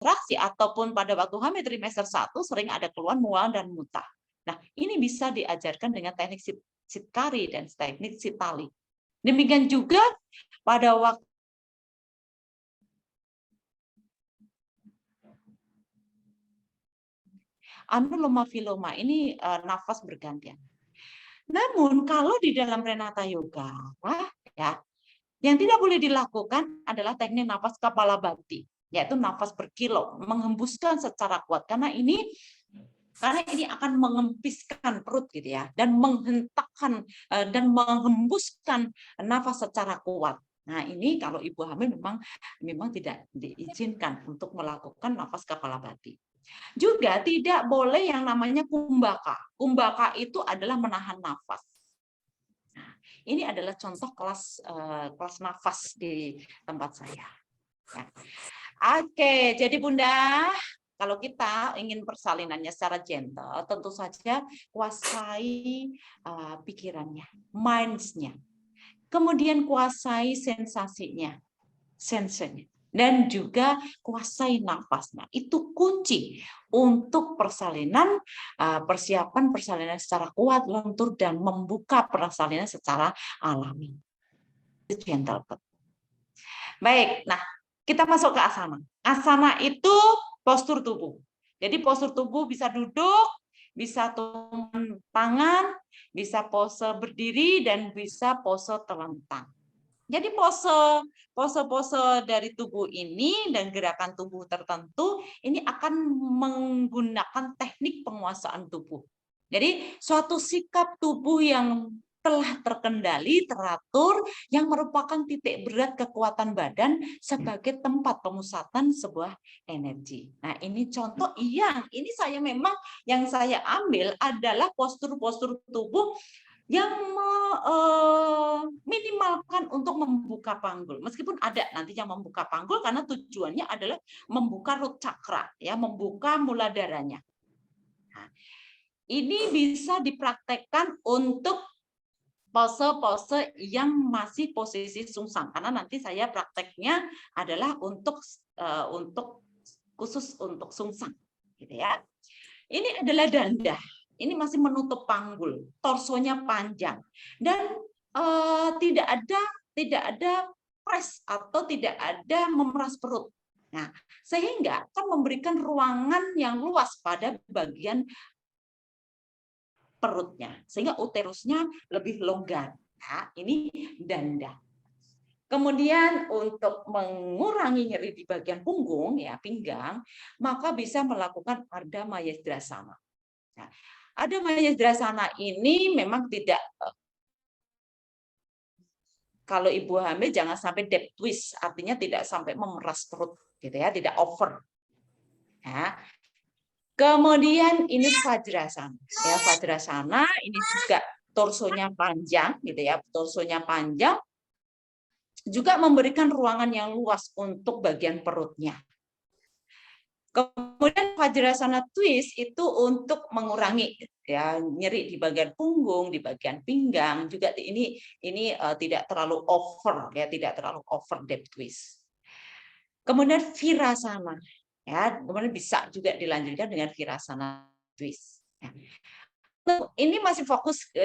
Kontraksi ataupun pada waktu hamil trimester 1 sering ada keluhan mual dan muntah. Nah, ini bisa diajarkan dengan teknik sitkari dan teknik sitali. Demikian juga pada waktu anuloma viloma ini nafas bergantian. Namun kalau di dalam Pranata Yoga, ya, yang tidak boleh dilakukan adalah teknik nafas kapalabhati, yaitu nafas berkilau, menghembuskan secara kuat karena ini akan mengempiskan perut gitu ya, dan menghentakkan dan menghembuskan nafas secara kuat. Nah, ini kalau ibu hamil memang tidak diizinkan untuk melakukan nafas kapalabhati. Juga tidak boleh yang namanya kumbhaka. Kumbhaka itu adalah menahan nafas. Nah, ini adalah contoh kelas nafas di tempat saya. Ya. Oke, jadi Bunda, kalau kita ingin persalinannya secara gentle, tentu saja kuasai pikirannya, minds-nya. Kemudian kuasai sensasinya, sense-nya. Dan juga kuasai nafasnya. Itu kunci untuk persalinan, persiapan persalinan secara kuat, lentur, dan membuka persalinan secara alami. Gentle. Baik, nah kita masuk ke asana. Asana itu postur tubuh. Jadi postur tubuh bisa duduk, bisa tumpuan tangan, bisa pose berdiri, dan bisa pose telentang. Jadi pose dari tubuh ini dan gerakan tubuh tertentu ini akan menggunakan teknik penguasaan tubuh. Jadi suatu sikap tubuh yang telah terkendali, teratur, yang merupakan titik berat kekuatan badan sebagai tempat pemusatan sebuah energi. Nah, ini contoh yang saya ambil adalah postur-postur tubuh yang minimalkan untuk membuka panggul. Meskipun ada nantinya membuka panggul karena tujuannya adalah membuka root chakra, ya, membuka muladharanya. Nah, ini bisa dipraktekkan untuk pose-pose yang masih posisi sungsang, karena nanti saya prakteknya adalah khusus untuk sungsang, gitu ya. Ini adalah danda. Ini masih menutup panggul, torsonya panjang, dan tidak ada press atau tidak ada memeras perut. Nah, sehingga akan memberikan ruangan yang luas pada bagian perutnya, sehingga uterusnya lebih longgar. Nah, ini danda. Kemudian untuk mengurangi nyeri di bagian punggung, ya pinggang, maka bisa melakukan Ardha Mayasdrasana. Nah, Ardha Mayasdrasana ini memang tidak, kalau ibu hamil jangan sampai deep twist, artinya tidak sampai memeras perut, gitu ya, tidak over. Ya. Kemudian ini Vajrasana, ya Vajrasana ini juga torsonya panjang, gitu ya, torsonya panjang, juga memberikan ruangan yang luas untuk bagian perutnya. Kemudian Vajrasana twist itu untuk mengurangi ya nyeri di bagian punggung, di bagian pinggang, juga ini tidak terlalu over ya, tidak terlalu over deep twist. Kemudian Virasana ya, kemudian bisa juga dilanjutkan dengan Virasana twist. Ya. Ini masih fokus ke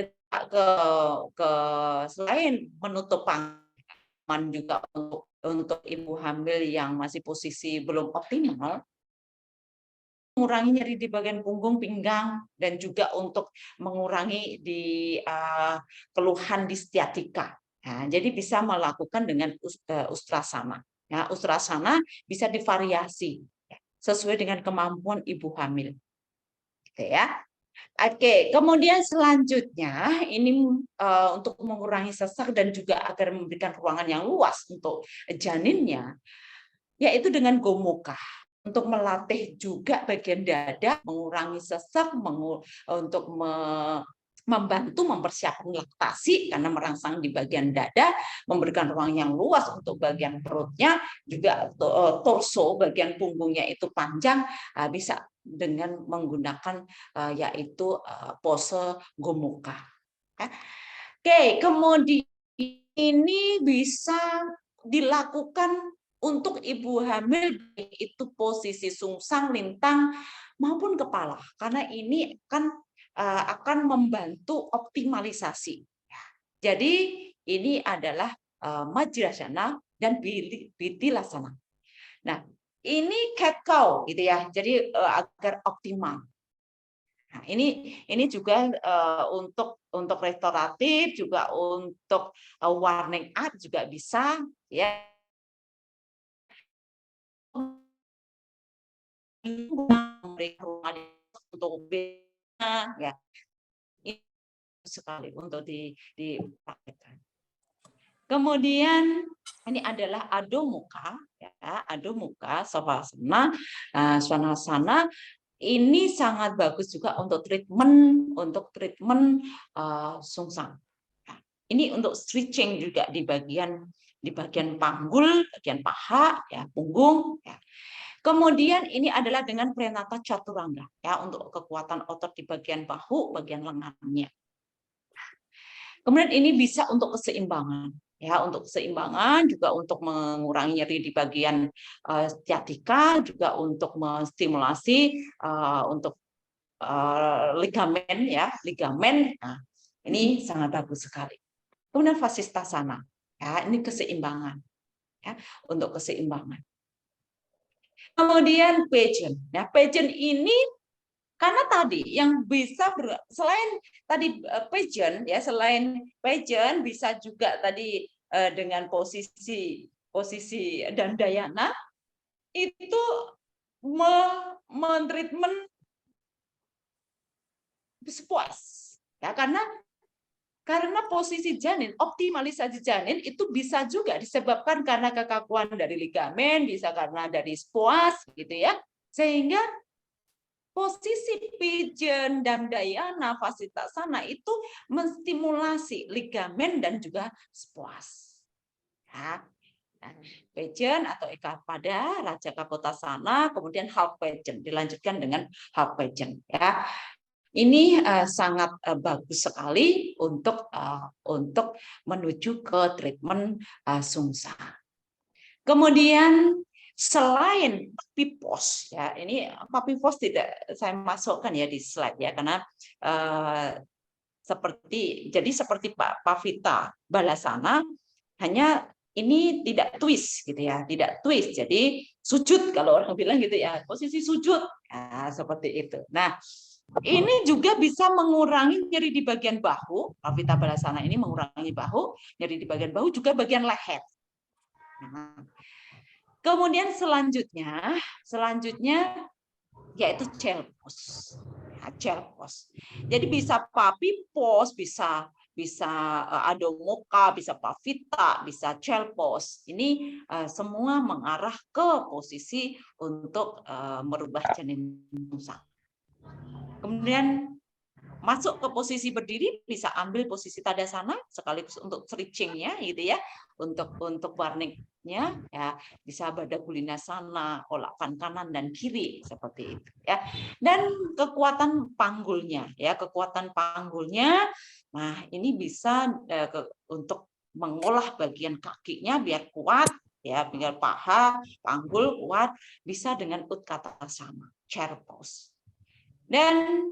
selain menutup pangkalan juga untuk ibu hamil yang masih posisi belum optimal, mengurangi nyeri di bagian punggung, pinggang, dan juga untuk mengurangi di keluhan di sciatica. Nah, jadi bisa melakukan dengan Ustrasana. Ya, Ustrasana bisa divariasi sesuai dengan kemampuan ibu hamil. Gitu ya. Oke, kemudian selanjutnya ini untuk mengurangi sesak dan juga agar memberikan ruangan yang luas untuk janinnya, yaitu dengan Gomuka. Untuk melatih juga bagian dada, mengurangi sesak, untuk membantu mempersiapkan laktasi karena merangsang di bagian dada, memberikan ruang yang luas untuk bagian perutnya, juga torso bagian punggungnya itu panjang, bisa dengan menggunakan yaitu pose Gomuka. Oke, kemudian ini bisa dilakukan untuk ibu hamil, baik itu posisi sungsang, lintang maupun kepala, karena ini akan membantu optimalisasi. Jadi ini adalah Vajrasana dan Bitilasana. Nah, ini cat cow gitu ya. Jadi agar optimal. Nah, ini juga untuk restoratif, juga untuk warning up juga bisa ya. Untuk ya ini sekali untuk dipraktekkan. Kemudian ini adalah Adho Mukha, ya, Adho Mukha, Savasana, Svanasana. Ini sangat bagus juga untuk treatment sungsang. Ini untuk stretching juga di bagian panggul, bagian paha, ya, punggung. Ya. Kemudian ini adalah dengan Pranata Chaturanga, ya, untuk kekuatan otot di bagian bahu, bagian lengannya. Kemudian ini bisa untuk keseimbangan, ya, untuk keseimbangan, juga untuk mengurangi nyeri di bagian sciatica, juga untuk menstimulasi untuk ligamen, ya, ligamen. Nah, ini sangat bagus sekali. Kemudian Vasisthasana, ya, ini keseimbangan, ya, untuk keseimbangan. Kemudian pageant. Nah, pageant ini karena tadi yang bisa selain tadi pageant, ya, selain pageant bisa juga tadi dengan posisi Dandayana itu mentreatment sepuas, ya, karena posisi janin, optimalisasi janin itu bisa juga disebabkan karena kekakuan dari ligamen, bisa karena dari spoas, gitu ya. Sehingga posisi pigeon dan Dandayana Vasisthasana itu menstimulasi ligamen dan juga spoas. Ya. Pigeon atau Ekapada, Raja Kapotasana, kemudian half pigeon, dilanjutkan dengan half pigeon. Ya. Ini sangat bagus sekali untuk menuju ke treatment sungsang. Kemudian selain puppy pose, ya, ini puppy pose tidak saya masukkan ya di slide ya, karena seperti Pak Pavita Balasana, hanya ini tidak twist gitu ya, tidak twist. Jadi sujud kalau orang bilang gitu ya, posisi sujud. Nah, seperti itu. Nah, ini juga bisa mengurangi nyeri di bagian bahu. Pavita Balasana ini mengurangi bahu, nyeri di bagian bahu, juga bagian leher. Nah, kemudian selanjutnya yaitu chair pose. Ya, chair pose. Jadi bisa puppy pose, bisa Adho Mukha, bisa Pavita, bisa chair pose. Ini semua mengarah ke posisi untuk merubah janin sungsang. Kemudian masuk ke posisi berdiri, bisa ambil posisi Tadasana sekaligus untuk stretching-nya gitu ya, untuk warningnya ya, bisa Baddha Kulinasana, olakan kanan dan kiri seperti itu ya. Dan kekuatan panggulnya ya, nah ini bisa untuk mengolah bagian kakinya biar kuat ya, biar paha, panggul kuat, bisa dengan Utkatasana, chair pose. Dan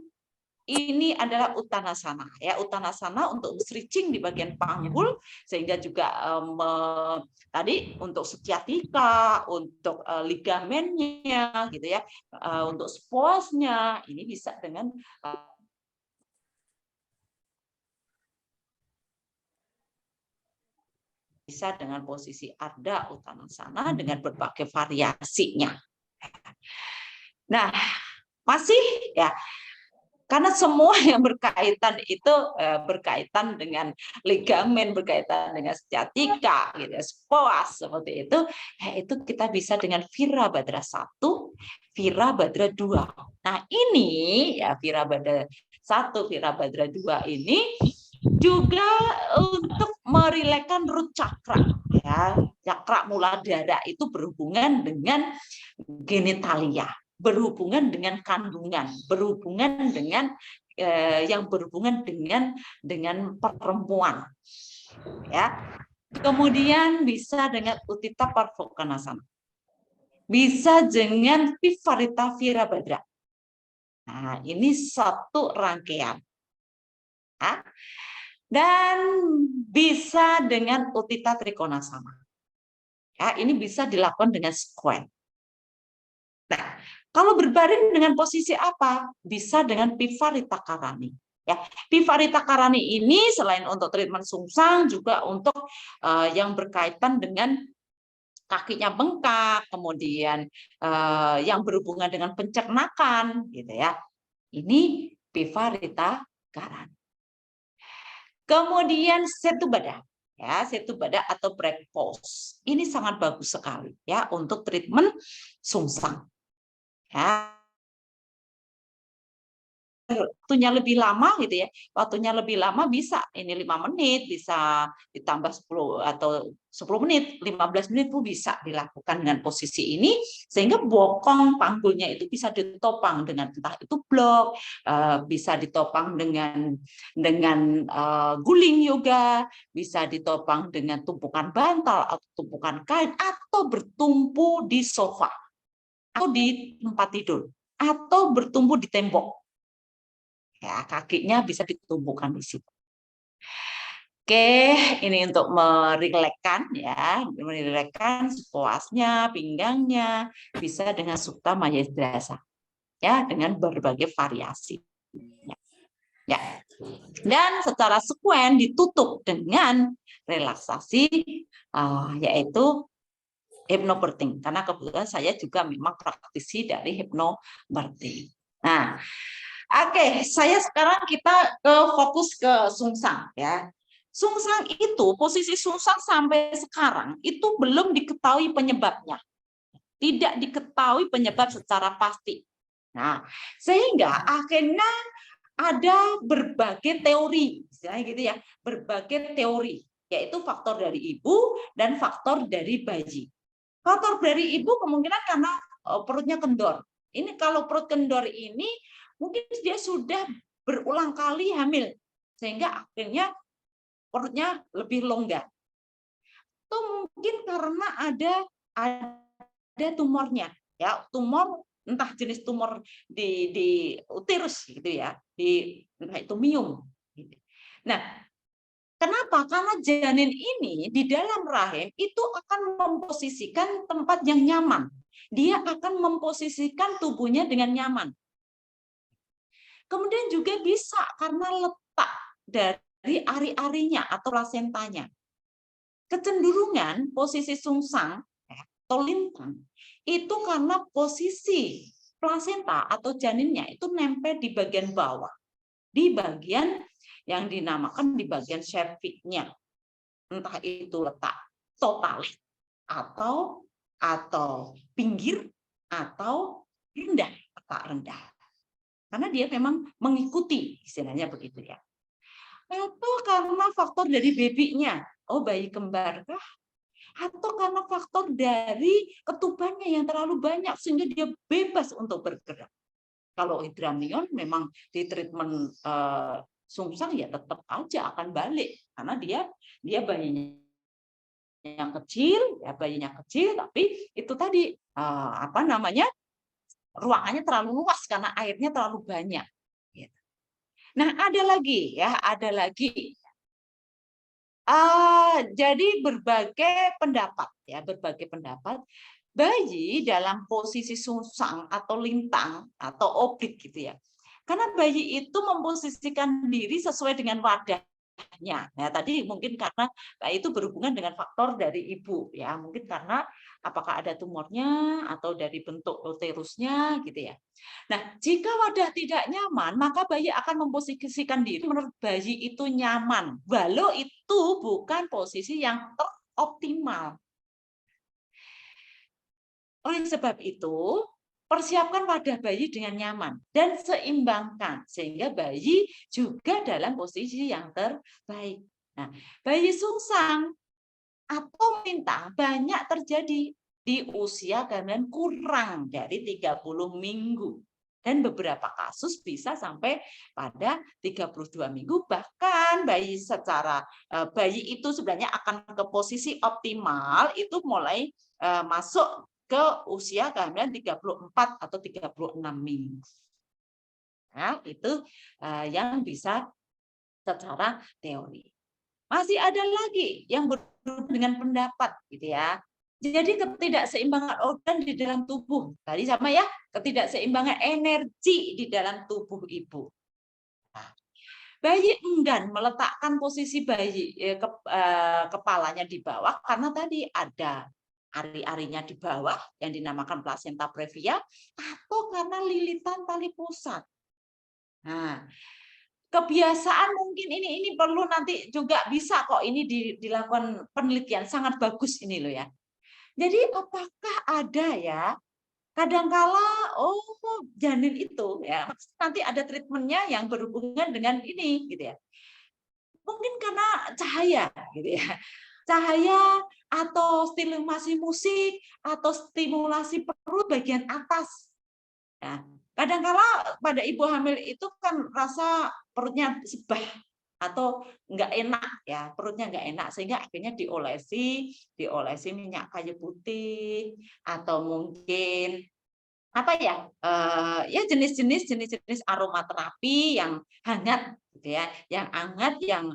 ini adalah Uttanasana ya, Uttanasana untuk stretching di bagian panggul sehingga juga tadi untuk sciatica, untuk ligamennya gitu ya, untuk psoasnya ini bisa dengan posisi Ardha Uttanasana dengan berbagai variasinya. Nah, masih ya, karena semua yang berkaitan itu berkaitan dengan ligamen, berkaitan dengan sciatica, gitu, psoas seperti itu, yaitu kita bisa dengan Virabhadra 1, Virabhadra 2. Nah ini ya Virabhadra 1, Virabhadra 2 ini juga untuk merilekkan root chakra ya, cakra muladhara itu berhubungan dengan genitalia, berhubungan dengan kandungan, berhubungan dengan yang berhubungan dengan perempuan, ya. Kemudian bisa dengan Utthita Parvokanasana, bisa dengan Viparita Virabhadra. Nah, ini satu rangkaian, ya. Dan bisa dengan Utthita Trikonasana. Ya, ini bisa dilakukan dengan squat. Nah, kalau berbaring dengan posisi apa? Bisa dengan Viparita Karani. Ya, Viparita Karani ini selain untuk treatment sungsang juga untuk yang berkaitan dengan kakinya bengkak, kemudian yang berhubungan dengan pencernakan, gitu ya. Ini Viparita Karani. Kemudian Setu Baddha. Ya, Setu Baddha atau break pose. Ini sangat bagus sekali ya untuk treatment sungsang. Ya. Waktunya lebih lama gitu ya. Waktunya lebih lama bisa ini 5 menit, bisa ditambah 10 atau 10 menit, 15 menit pun bisa dilakukan dengan posisi ini sehingga bokong panggulnya itu bisa ditopang dengan entah itu blok, bisa ditopang dengan guling yoga, bisa ditopang dengan tumpukan bantal atau tumpukan kain atau bertumpu di sofa atau di tempat tidur atau bertumpu di tembok. Ya, kakinya bisa ditumpukan di situ. Oke, ini untuk merilekkan ya, merilekkan psoasnya, pinggangnya, bisa dengan Supta Mayasdrasa. Ya, dengan berbagai variasi. Ya. Dan secara sekuen ditutup dengan relaksasi yaitu hypnobirthing, karena kebetulan saya juga memang praktisi dari hypnobirthing. Nah, oke, kita fokus ke sungsang ya. Sungsang itu, posisi sungsang sampai sekarang itu belum diketahui penyebabnya. Tidak diketahui penyebab secara pasti. Nah, sehingga akhirnya ada berbagai teori, misalnya gitu ya, berbagai teori, yaitu faktor dari ibu dan faktor dari bayi. Faktor dari ibu kemungkinan karena perutnya kendor. Ini kalau perut kendor ini mungkin dia sudah berulang kali hamil, sehingga akhirnya perutnya lebih longgar. Atau mungkin karena ada tumornya, ya, tumor entah jenis tumor di uterus gitu ya, entah itu miom. Nah, kenapa? Karena janin ini di dalam rahim itu akan memposisikan tempat yang nyaman. dia akan memposisikan tubuhnya dengan nyaman. Kemudian juga bisa karena letak dari ari-arinya atau plasentanya. Kecenderungan posisi sungsang atau lintang itu karena posisi plasenta atau janinnya itu nempel di bagian bawah, di bagian yang dinamakan di bagian cervixnya, entah itu letak totalis atau pinggir atau rendah, letak rendah. Karena dia memang mengikuti, istilahnya begitu ya. Atau karena faktor dari babynya, bayi kembar kah? Atau karena faktor dari ketubannya yang terlalu banyak sehingga dia bebas untuk bergerak. Kalau hidramion memang di treatment sungsang ya tetap aja akan balik karena dia bayinya yang kecil, ya bayinya kecil, tapi itu tadi ruangannya terlalu luas karena airnya terlalu banyak. Nah, ada lagi. Jadi berbagai pendapat bayi dalam posisi sungsang atau lintang atau oblik gitu ya. Karena bayi itu memposisikan diri sesuai dengan wadahnya. Nah, tadi mungkin karena itu berhubungan dengan faktor dari ibu ya, mungkin karena apakah ada tumornya atau dari bentuk uterusnya gitu ya. Nah, jika wadah tidak nyaman, maka bayi akan memposisikan diri menurut bayi itu nyaman, walau itu bukan posisi yang teroptimal. Oleh sebab itu, persiapkan wadah bayi dengan nyaman dan seimbangkan sehingga bayi juga dalam posisi yang terbaik. Nah, bayi sungsang atau lintang banyak terjadi di usia kehamilan kurang dari 30 minggu. Dan beberapa kasus bisa sampai pada 32 minggu. Bahkan bayi itu sebenarnya akan ke posisi optimal itu mulai masuk ke usia kehamilan 34 atau 36 minggu. Nah, itu yang bisa secara teori. Masih ada lagi yang berhubungan dengan pendapat gitu ya. Jadi ketidakseimbangan organ di dalam tubuh. Tadi sama ya, ketidakseimbangan energi di dalam tubuh ibu. Nah, bayi enggan meletakkan posisi bayi kepalanya di bawah karena tadi ada ari-arinya di bawah yang dinamakan plasenta previa atau karena lilitan tali pusat. Nah, kebiasaan mungkin ini perlu nanti juga bisa kok ini dilakukan penelitian sangat bagus ini loh ya. Jadi apakah ada ya kadangkala janin itu ya nanti ada treatmentnya yang berhubungan dengan ini gitu ya. Mungkin karena cahaya gitu ya. Cahaya atau stimulasi musik atau stimulasi perut bagian atas. Ya. Kadang-kala pada ibu hamil itu kan rasa perutnya sebah atau enggak enak ya, perutnya enggak enak sehingga akhirnya diolesi minyak kayu putih atau mungkin ya jenis-jenis aromaterapi yang hangat gitu ya, yang hangat yang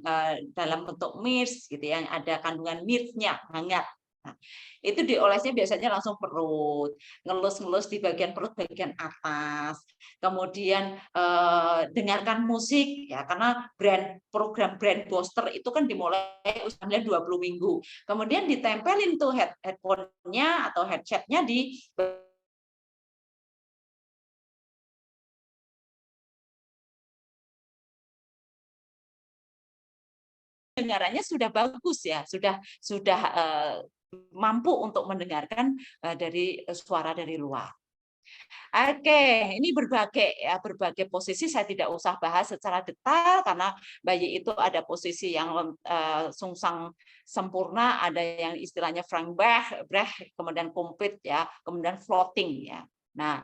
dalam bentuk mirs gitu ya, yang ada kandungan mirsnya hangat. Nah, itu diolesnya biasanya langsung perut, ngelus-ngelus di bagian perut bagian atas. Kemudian dengarkan musik ya, karena program brand booster itu kan dimulai usianya 20 minggu. Kemudian ditempelin tuh headphone-nya atau headset-nya di dengarannya sudah bagus ya, sudah mampu untuk mendengarkan dari suara dari luar. Oke, ini berbagai posisi saya tidak usah bahas secara detail karena bayi itu ada posisi yang sungsang sempurna, ada yang istilahnya Frank Brecht, kemudian complete ya, kemudian floating ya. Nah,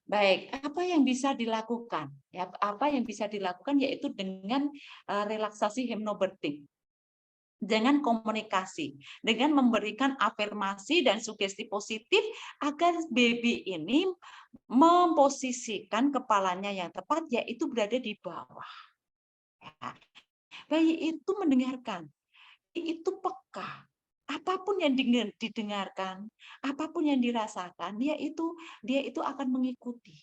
baik, apa yang bisa dilakukan? Ya, apa yang bisa dilakukan yaitu dengan relaksasi hypnobirthing. Dengan komunikasi, dengan memberikan afirmasi dan sugesti positif agar baby ini memposisikan kepalanya yang tepat, yaitu berada di bawah. Bayi itu mendengarkan, itu peka apapun yang didengarkan, apapun yang dirasakan, dia itu akan mengikuti.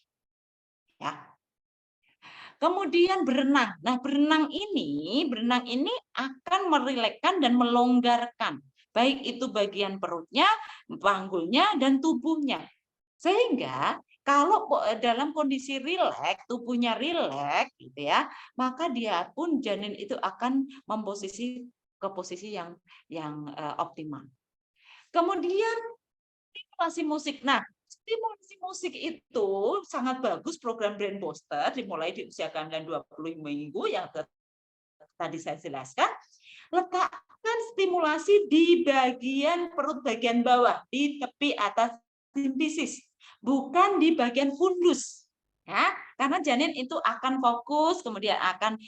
Ya. Kemudian berenang. Nah, berenang ini akan merilekskan dan melonggarkan, baik itu bagian perutnya, panggulnya, dan tubuhnya. Sehingga kalau dalam kondisi rileks, tubuhnya rileks, gitu ya, maka dia pun janin itu akan ke posisi yang optimal. Kemudian stimulasi musik. Nah, stimulasi musik itu sangat bagus program Brain Booster dimulai di usia kehamilan 20 minggu yang tadi saya jelaskan. Letakkan stimulasi di bagian perut bagian bawah, di tepi atas simfisis, bukan di bagian fundus. Ya, karena janin itu akan fokus, kemudian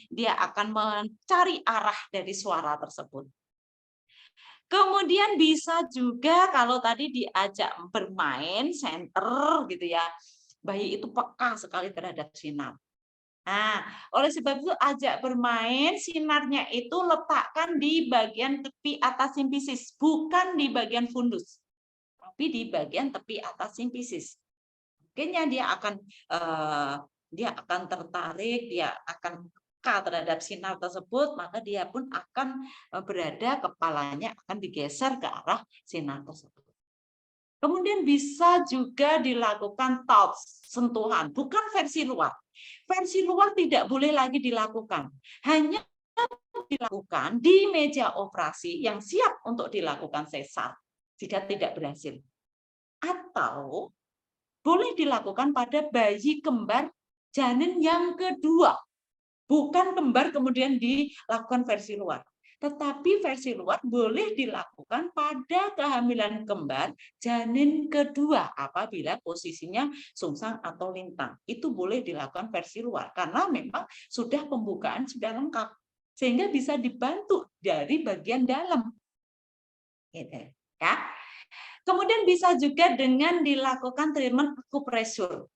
dia akan mencari arah dari suara tersebut. Kemudian bisa juga kalau tadi diajak bermain center gitu ya, bayi itu peka sekali terhadap sinar. Nah, oleh sebab itu ajak bermain, sinarnya itu letakkan di bagian tepi atas simfisis, bukan di bagian fundus, tapi di bagian tepi atas simfisis. Akhirnya dia akan tertarik, dia akan peka terhadap sinar tersebut, maka dia pun akan berada, kepalanya akan digeser ke arah sinar tersebut. Kemudian bisa juga dilakukan touch, sentuhan, bukan versi luar. Versi luar tidak boleh lagi dilakukan. Hanya dilakukan di meja operasi yang siap untuk dilakukan sesar jika tidak berhasil. Atau boleh dilakukan pada bayi kembar janin yang kedua. Bukan kembar kemudian dilakukan versi luar. Tetapi versi luar boleh dilakukan pada kehamilan kembar janin kedua apabila posisinya sungsang atau lintang. Itu boleh dilakukan versi luar karena memang sudah pembukaan sudah lengkap. Sehingga bisa dibantu dari bagian dalam. Gitu, ya. Kemudian bisa juga dengan dilakukan treatment akupresur.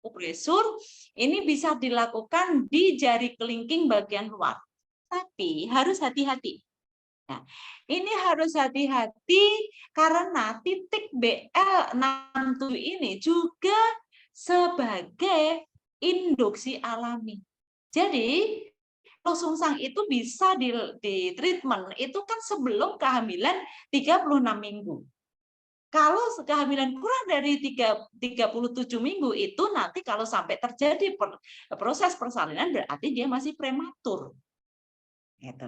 Akupresur ini bisa dilakukan di jari kelingking bagian luar. Tapi harus hati-hati. Nah, ini harus hati-hati karena titik BL67 ini juga sebagai induksi alami. Jadi, kalau sungsang itu bisa di treatment itu kan sebelum kehamilan 36 minggu. Kalau kehamilan kurang dari 37 minggu itu nanti kalau sampai terjadi proses persalinan berarti dia masih prematur. Gitu.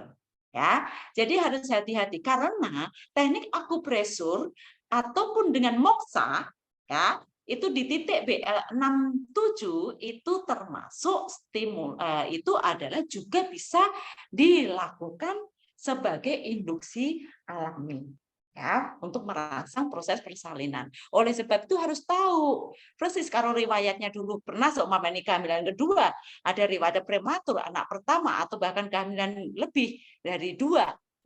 Ya. Jadi harus hati-hati karena teknik akupresur ataupun dengan moksa ya, itu di titik BL67 itu termasuk itu adalah juga bisa dilakukan sebagai induksi alami. Ya, untuk merangsang proses persalinan. Oleh sebab itu harus tahu persis kalau riwayatnya dulu pernah seumpama ini kehamilan kedua, ada riwayat prematur anak pertama atau bahkan kehamilan lebih dari 2,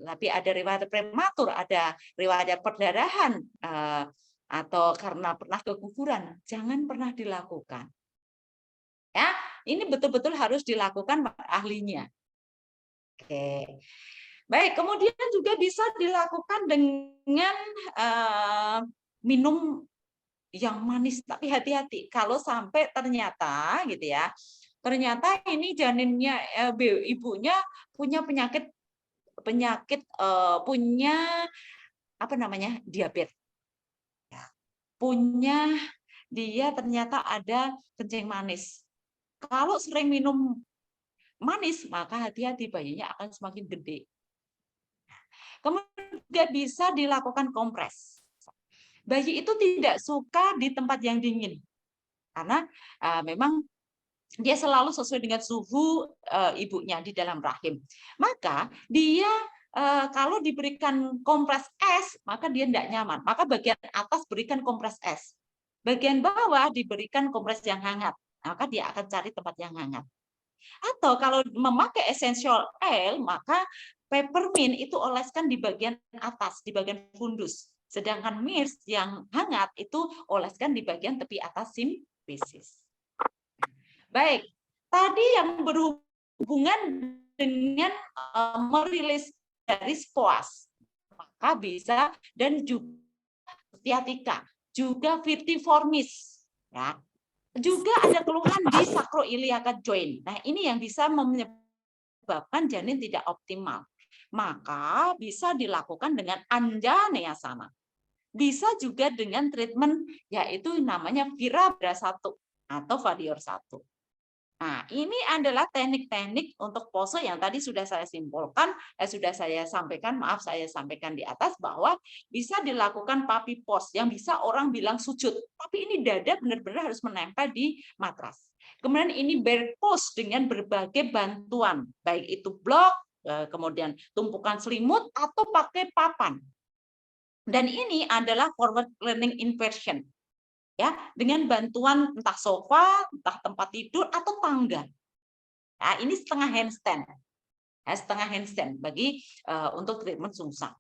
tapi ada riwayat prematur, ada riwayat perdarahan atau karena pernah keguguran, jangan pernah dilakukan. Ya, ini betul-betul harus dilakukan ahlinya. Oke. Baik, kemudian juga bisa dilakukan dengan minum yang manis, tapi hati-hati kalau sampai ternyata gitu ya, ternyata ini janinnya ibunya punya penyakit punya apa namanya diabetes, ya. Punya dia ternyata ada kencing manis. Kalau sering minum manis maka hati-hati bayinya akan semakin gede. Kemudian juga bisa dilakukan kompres. Bayi itu tidak suka di tempat yang dingin karena memang dia selalu sesuai dengan suhu ibunya di dalam rahim. Maka dia kalau diberikan kompres es, maka dia tidak nyaman. Maka bagian atas berikan kompres es. Bagian bawah diberikan kompres yang hangat. Maka dia akan cari tempat yang hangat. Atau kalau memakai essential oil, maka peppermint itu oleskan di bagian atas, di bagian fundus. Sedangkan myrrh yang hangat itu oleskan di bagian tepi atas simfisis. Baik, tadi yang berhubungan dengan merilis dari SPOAS. maka bisa, dan juga sciatica, juga vertiformis, ya. Juga ada keluhan di sacroiliac joint. Nah, ini yang bisa menyebabkan janin tidak optimal. Maka bisa dilakukan dengan anjaneyasana. Bisa juga dengan treatment yaitu namanya Virabhadra 1 atau Vadior 1. Nah, ini adalah teknik-teknik untuk pose yang tadi sudah saya simpulkan, sudah saya sampaikan, saya sampaikan di atas bahwa bisa dilakukan puppy pose yang bisa orang bilang sujud, tapi ini dada benar-benar harus menempel di matras. Kemudian ini bear pose dengan berbagai bantuan, baik itu blok, kemudian tumpukan selimut atau pakai papan. Dan ini adalah forward leaning inversion. Ya, dengan bantuan entah sofa, entah tempat tidur atau tangga. Nah, ini setengah handstand. Ya, setengah handstand bagi untuk treatment sungsang.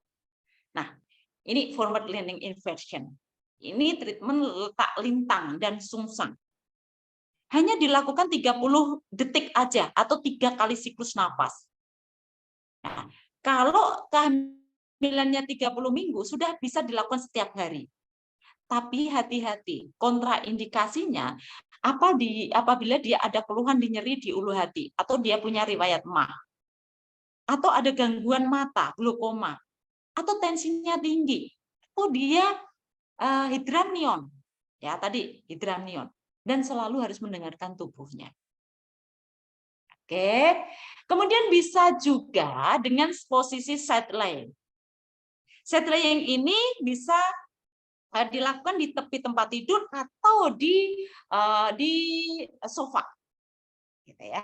Nah, ini forward leaning inversion. Ini treatment letak lintang dan sungsang. Hanya dilakukan 30 detik aja atau 3 kali siklus napas. Nah, kalau kehamilannya 30 minggu sudah bisa dilakukan setiap hari. Tapi hati-hati, kontraindikasinya apabila dia ada keluhan di nyeri di ulu hati, atau dia punya riwayat MAH, atau ada gangguan mata, glaukoma, atau tensinya tinggi, atau dia hidramnion, ya tadi hidramnion, dan selalu harus mendengarkan tubuhnya. Oke, kemudian bisa juga dengan posisi side laying. Side laying ini bisa dilakukan di tepi tempat tidur atau di sofa, gitu ya.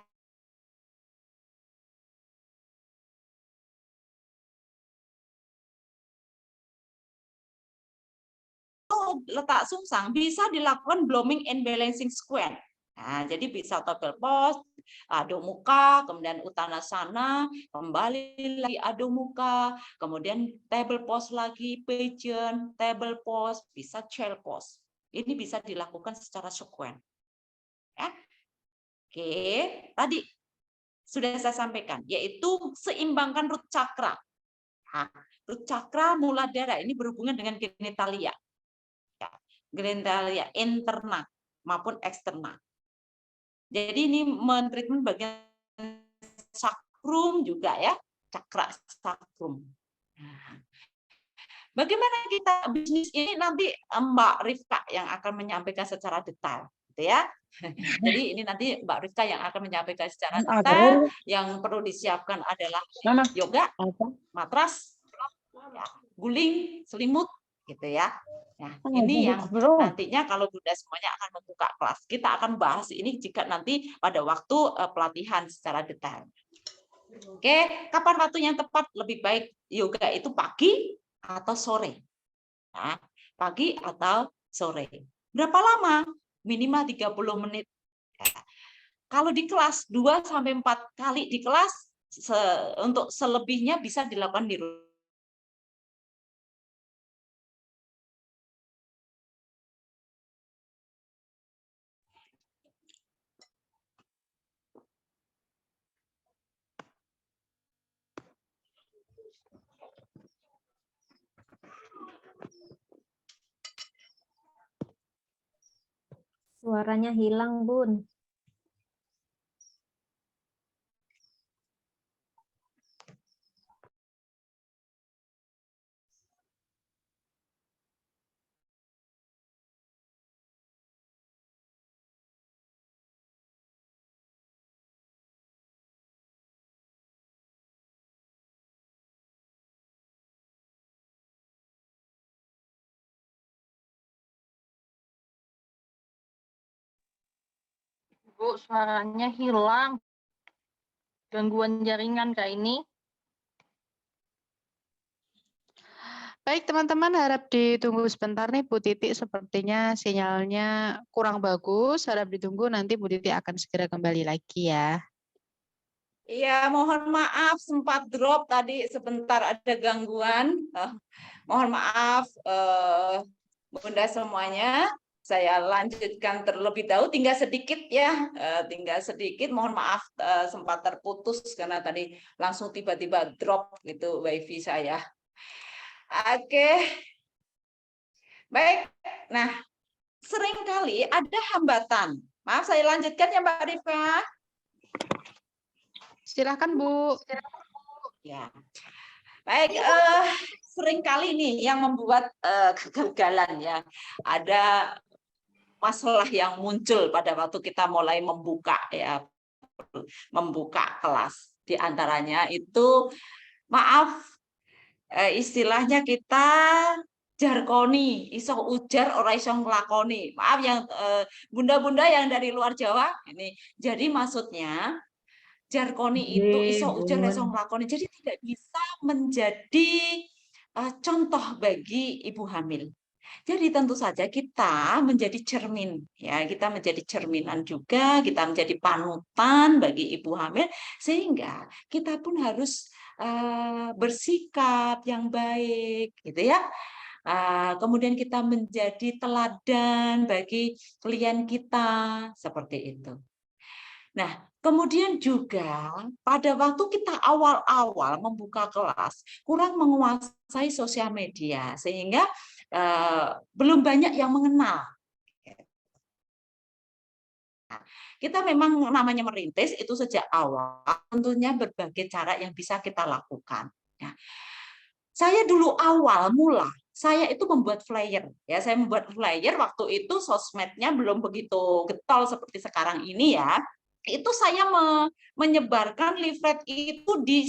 Letak sungsang bisa dilakukan blooming and balancing squat. Nah, jadi bisa table pose, Adho Mukha, kemudian Uttanasana, kembali lagi Adho Mukha, kemudian table pose lagi, pigeon, table pose, bisa chair pose. Ini bisa dilakukan secara sekuen. Ya. Oke, tadi sudah saya sampaikan, yaitu seimbangkan root chakra. Nah, root chakra muladhara ini berhubungan dengan genitalia. Ya, genitalia interna maupun eksterna. Jadi ini mentreatment bagian sakrum juga ya, cakra sakrum. Bagaimana kita bisnis ini nanti Mbak Rifka yang akan menyampaikan secara detail, gitu ya. Jadi ini nanti Mbak Rifka yang akan menyampaikan secara detail. Yang perlu disiapkan adalah yoga, matras, ya, guling, selimut, gitu ya. Nah, ini yang nantinya kalau Bunda semuanya akan membuka kelas. Kita akan bahas ini jika nanti pada waktu pelatihan secara detail. Oke, kapan waktu yang tepat lebih baik yoga itu pagi atau sore? Nah, pagi atau sore. Berapa lama? Minimal 30 menit. Ya. Kalau di kelas 2 sampai 4 kali di kelas, untuk selebihnya bisa dilakukan di rumah. Suaranya hilang, Bun. Bu, suaranya hilang. Gangguan jaringan kayak ini. Baik teman-teman, harap ditunggu sebentar nih Bu Titi, sepertinya sinyalnya kurang bagus. Harap ditunggu, nanti Bu Titi akan segera kembali lagi ya. Iya, mohon maaf sempat drop tadi sebentar ada gangguan. Mohon maaf Bunda semuanya. Saya lanjutkan terlebih dahulu, tinggal sedikit ya, tinggal sedikit. Mohon maaf sempat terputus karena tadi langsung tiba-tiba drop gitu wifi saya. Oke. Baik. Nah, seringkali ada hambatan. Maaf, saya lanjutkan ya Mbak Rifka. Silakan Bu. Ya. Baik, seringkali nih yang membuat kegagalan ya. Ada masalah yang muncul pada waktu kita mulai membuka kelas. Di antaranya itu, maaf, istilahnya kita jarkoni, iso ujar ora iso nglakoni. Maaf yang bunda-bunda yang dari luar Jawa ini. Jadi maksudnya jarkoni itu iso ujar ora iso nglakoni. Jadi tidak bisa menjadi contoh bagi ibu hamil. Jadi tentu saja kita menjadi cermin, ya, kita menjadi cerminan juga, kita menjadi panutan bagi ibu hamil, sehingga kita pun harus bersikap yang baik, gitu ya. Kemudian kita menjadi teladan bagi klien kita, seperti itu. Nah, kemudian juga pada waktu kita awal-awal membuka kelas, kurang menguasai sosial media, sehingga belum banyak yang mengenal. Nah, kita memang namanya merintis itu sejak awal, tentunya berbagai cara yang bisa kita lakukan. Ya. Saya dulu awal mula, saya itu membuat flyer. Ya, saya membuat flyer waktu itu sosmednya belum begitu getol seperti sekarang ini ya. Itu saya menyebarkan leaflet itu di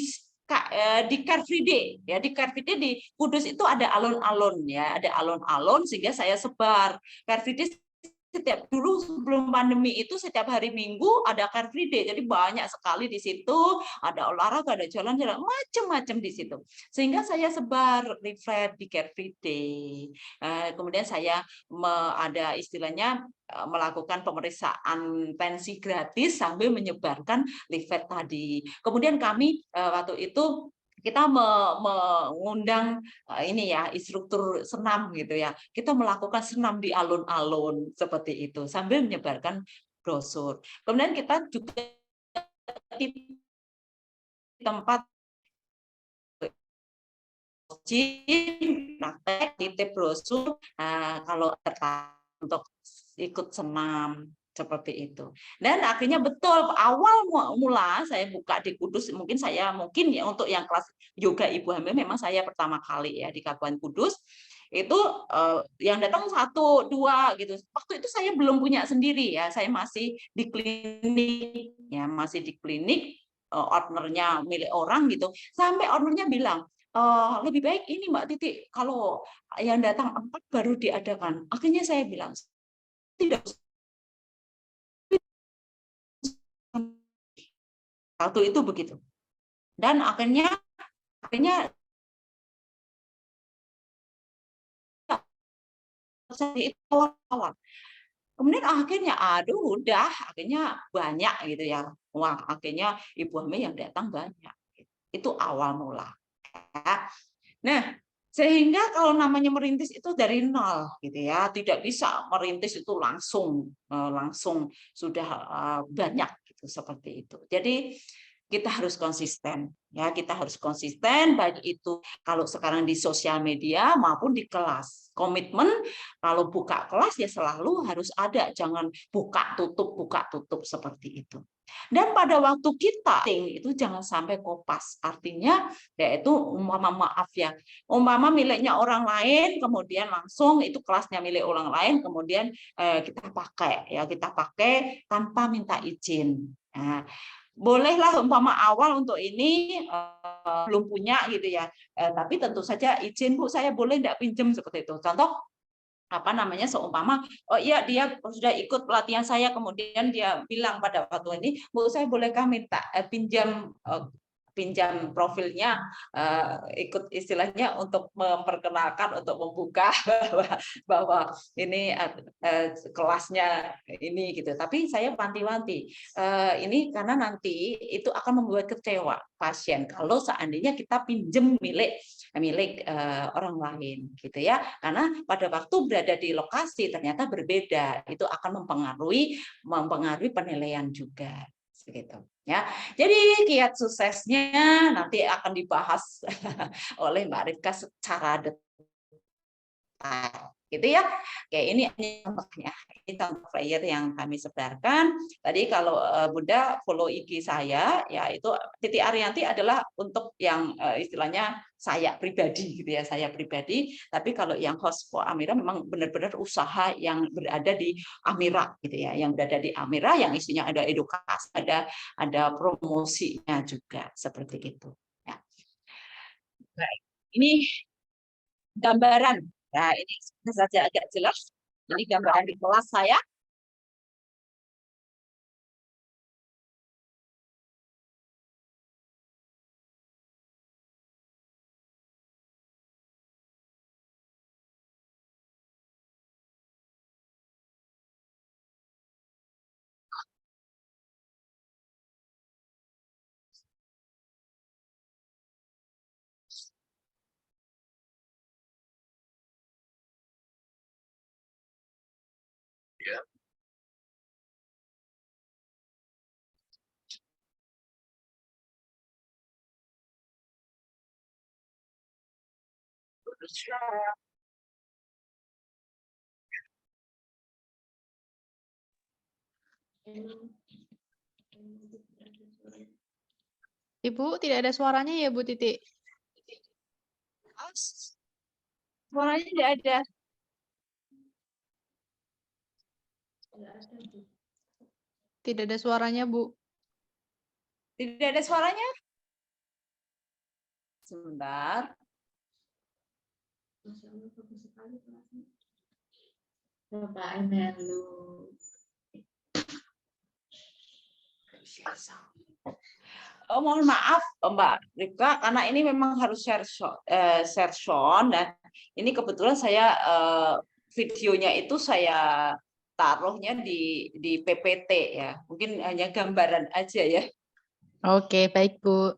Car Free Day, ya, di Car Free Day di Kudus itu ada alun-alun, ya, ada alun-alun, sehingga saya sebar Car Free Day. Setiap dulu sebelum pandemi itu setiap hari Minggu ada Car Free Day, jadi banyak sekali di situ, ada olahraga, ada jalan-jalan, macam-macam di situ. Sehingga saya sebar leaflet di Car Free Day. Kemudian saya ada istilahnya melakukan pemeriksaan tensi gratis sambil menyebarkan leaflet tadi. Kemudian kami waktu itu kita mengundang ini ya, instruktur senam gitu ya. Kita melakukan senam di alun-alun seperti itu sambil menyebarkan brosur. Kemudian kita juga di tempat praktek titip brosur kalau tertarik untuk ikut senam seperti itu. Dan akhirnya betul awal mula saya buka di Kudus, mungkin ya untuk yang kelas yoga ibu hamil memang saya pertama kali ya di Kabupaten Kudus. Itu yang datang 1, 2 gitu. Waktu itu saya belum punya sendiri ya, saya masih di klinik ya, masih di klinik, ownernya milik orang gitu. Sampai ownernya bilang, lebih baik ini Mbak Titi kalau yang datang 4 baru diadakan. Akhirnya saya bilang tidak. Waktu itu begitu. Dan akhirnya awal. Kemudian akhirnya akhirnya banyak gitu ya. Wah, akhirnya ibu hamil yang datang banyak. Itu awal mula. Nah, sehingga kalau namanya merintis itu dari nol gitu ya, tidak bisa merintis itu langsung sudah banyak gitu, seperti itu. Jadi kita harus konsisten ya, kita harus konsisten baik itu kalau sekarang di sosial media maupun di kelas. Komitmen kalau buka kelas ya selalu harus ada, jangan buka tutup seperti itu. Dan pada waktu kita itu jangan sampai kopas, artinya yaitu maaf ya, umpama miliknya orang lain kemudian langsung itu kelasnya milik orang lain kemudian kita pakai tanpa minta izin. Nah, bolehlah umpama awal untuk ini belum punya gitu ya, tapi tentu saja izin Bu, saya boleh tidak pinjam seperti itu. Contoh seumpama oh iya dia sudah ikut pelatihan saya kemudian dia bilang pada waktu ini Bu, saya bolehkah minta pinjam profilnya, ikut istilahnya untuk memperkenalkan, untuk membuka bahwa ini kelasnya ini gitu. Tapi saya wanti-wanti ini karena nanti itu akan membuat kecewa pasien kalau seandainya kita pinjam milik orang lain gitu ya. Karena pada waktu berada di lokasi ternyata berbeda, itu akan mempengaruhi penilaian juga. begitu ya. Jadi kiat suksesnya nanti akan dibahas oleh Mbak Rifka secara detail gitu ya. Oke, ini contohnya, ini contoh flyer yang kami sebarkan. Tadi kalau Bunda follow IG saya, ya itu Titi Ariyanti adalah untuk yang istilahnya saya pribadi gitu ya, saya pribadi. Tapi kalau yang host for Amira memang benar-benar usaha yang berada di Amira gitu ya, yang berada di Amira, yang isinya ada edukasi, ada promosinya juga seperti itu. Ya. Baik, ini gambaran. Nah, ini saja agak jelas. Ini gambaran di kelas saya. Ibu, tidak ada suaranya ya, Bu Titi? Suaranya tidak ada. Tidak ada suaranya, Bu. Tidak ada suaranya. Sebentar. Oh, mohon maaf Mbak Rifka, karena ini memang harus share sound, dan ini kebetulan saya videonya itu saya taruhnya di PPT ya, mungkin hanya gambaran aja ya. Oke, baik Bu.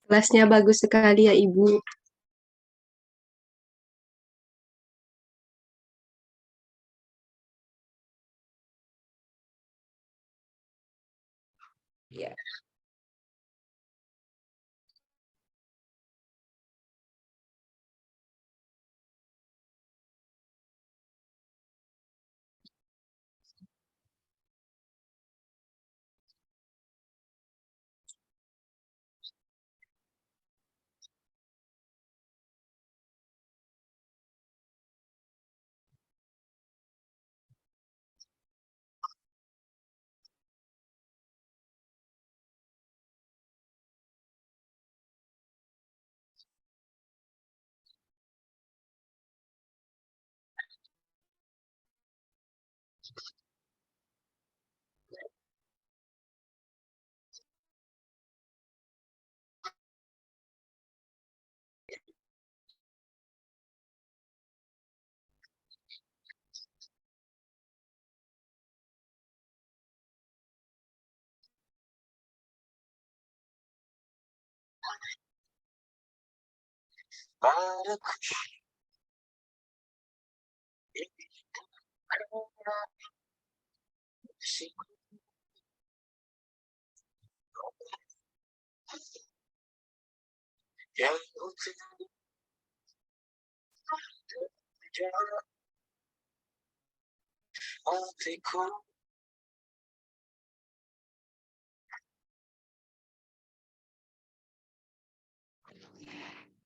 Kelasnya bagus sekali ya Ibu. Ya.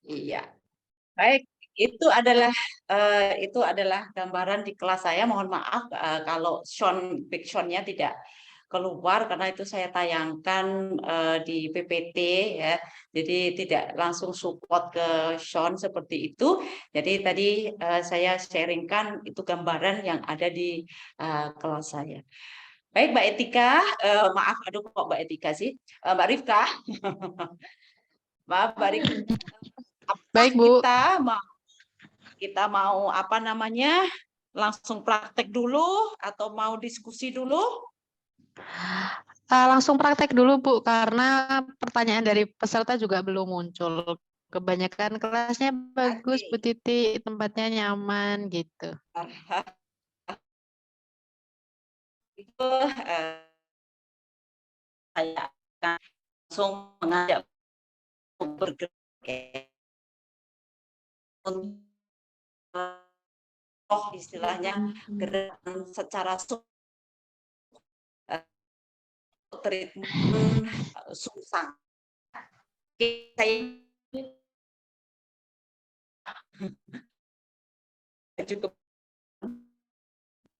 Iya, baik. Itu adalah gambaran di kelas saya. Mohon maaf kalau back sound-nya tidak keluar karena itu saya tayangkan di PPT ya. Jadi tidak langsung support ke sound seperti itu. Jadi tadi saya sharingkan itu gambaran yang ada di kelas saya. Baik Mbak Etika, maaf aduh kok Mbak Etika sih, Mbak Rifka. Maaf, Mbak Rika. Baik, Bu. Kita mau apa namanya? Langsung praktek dulu atau mau diskusi dulu? Langsung praktek dulu, Bu, karena pertanyaan dari peserta juga belum muncul. Kebanyakan kelasnya bagus, Bu Titi, tempatnya nyaman gitu. Itu saya akan langsung mengajak bergerak istilahnya gerakan secara treatment susah. Saya cukup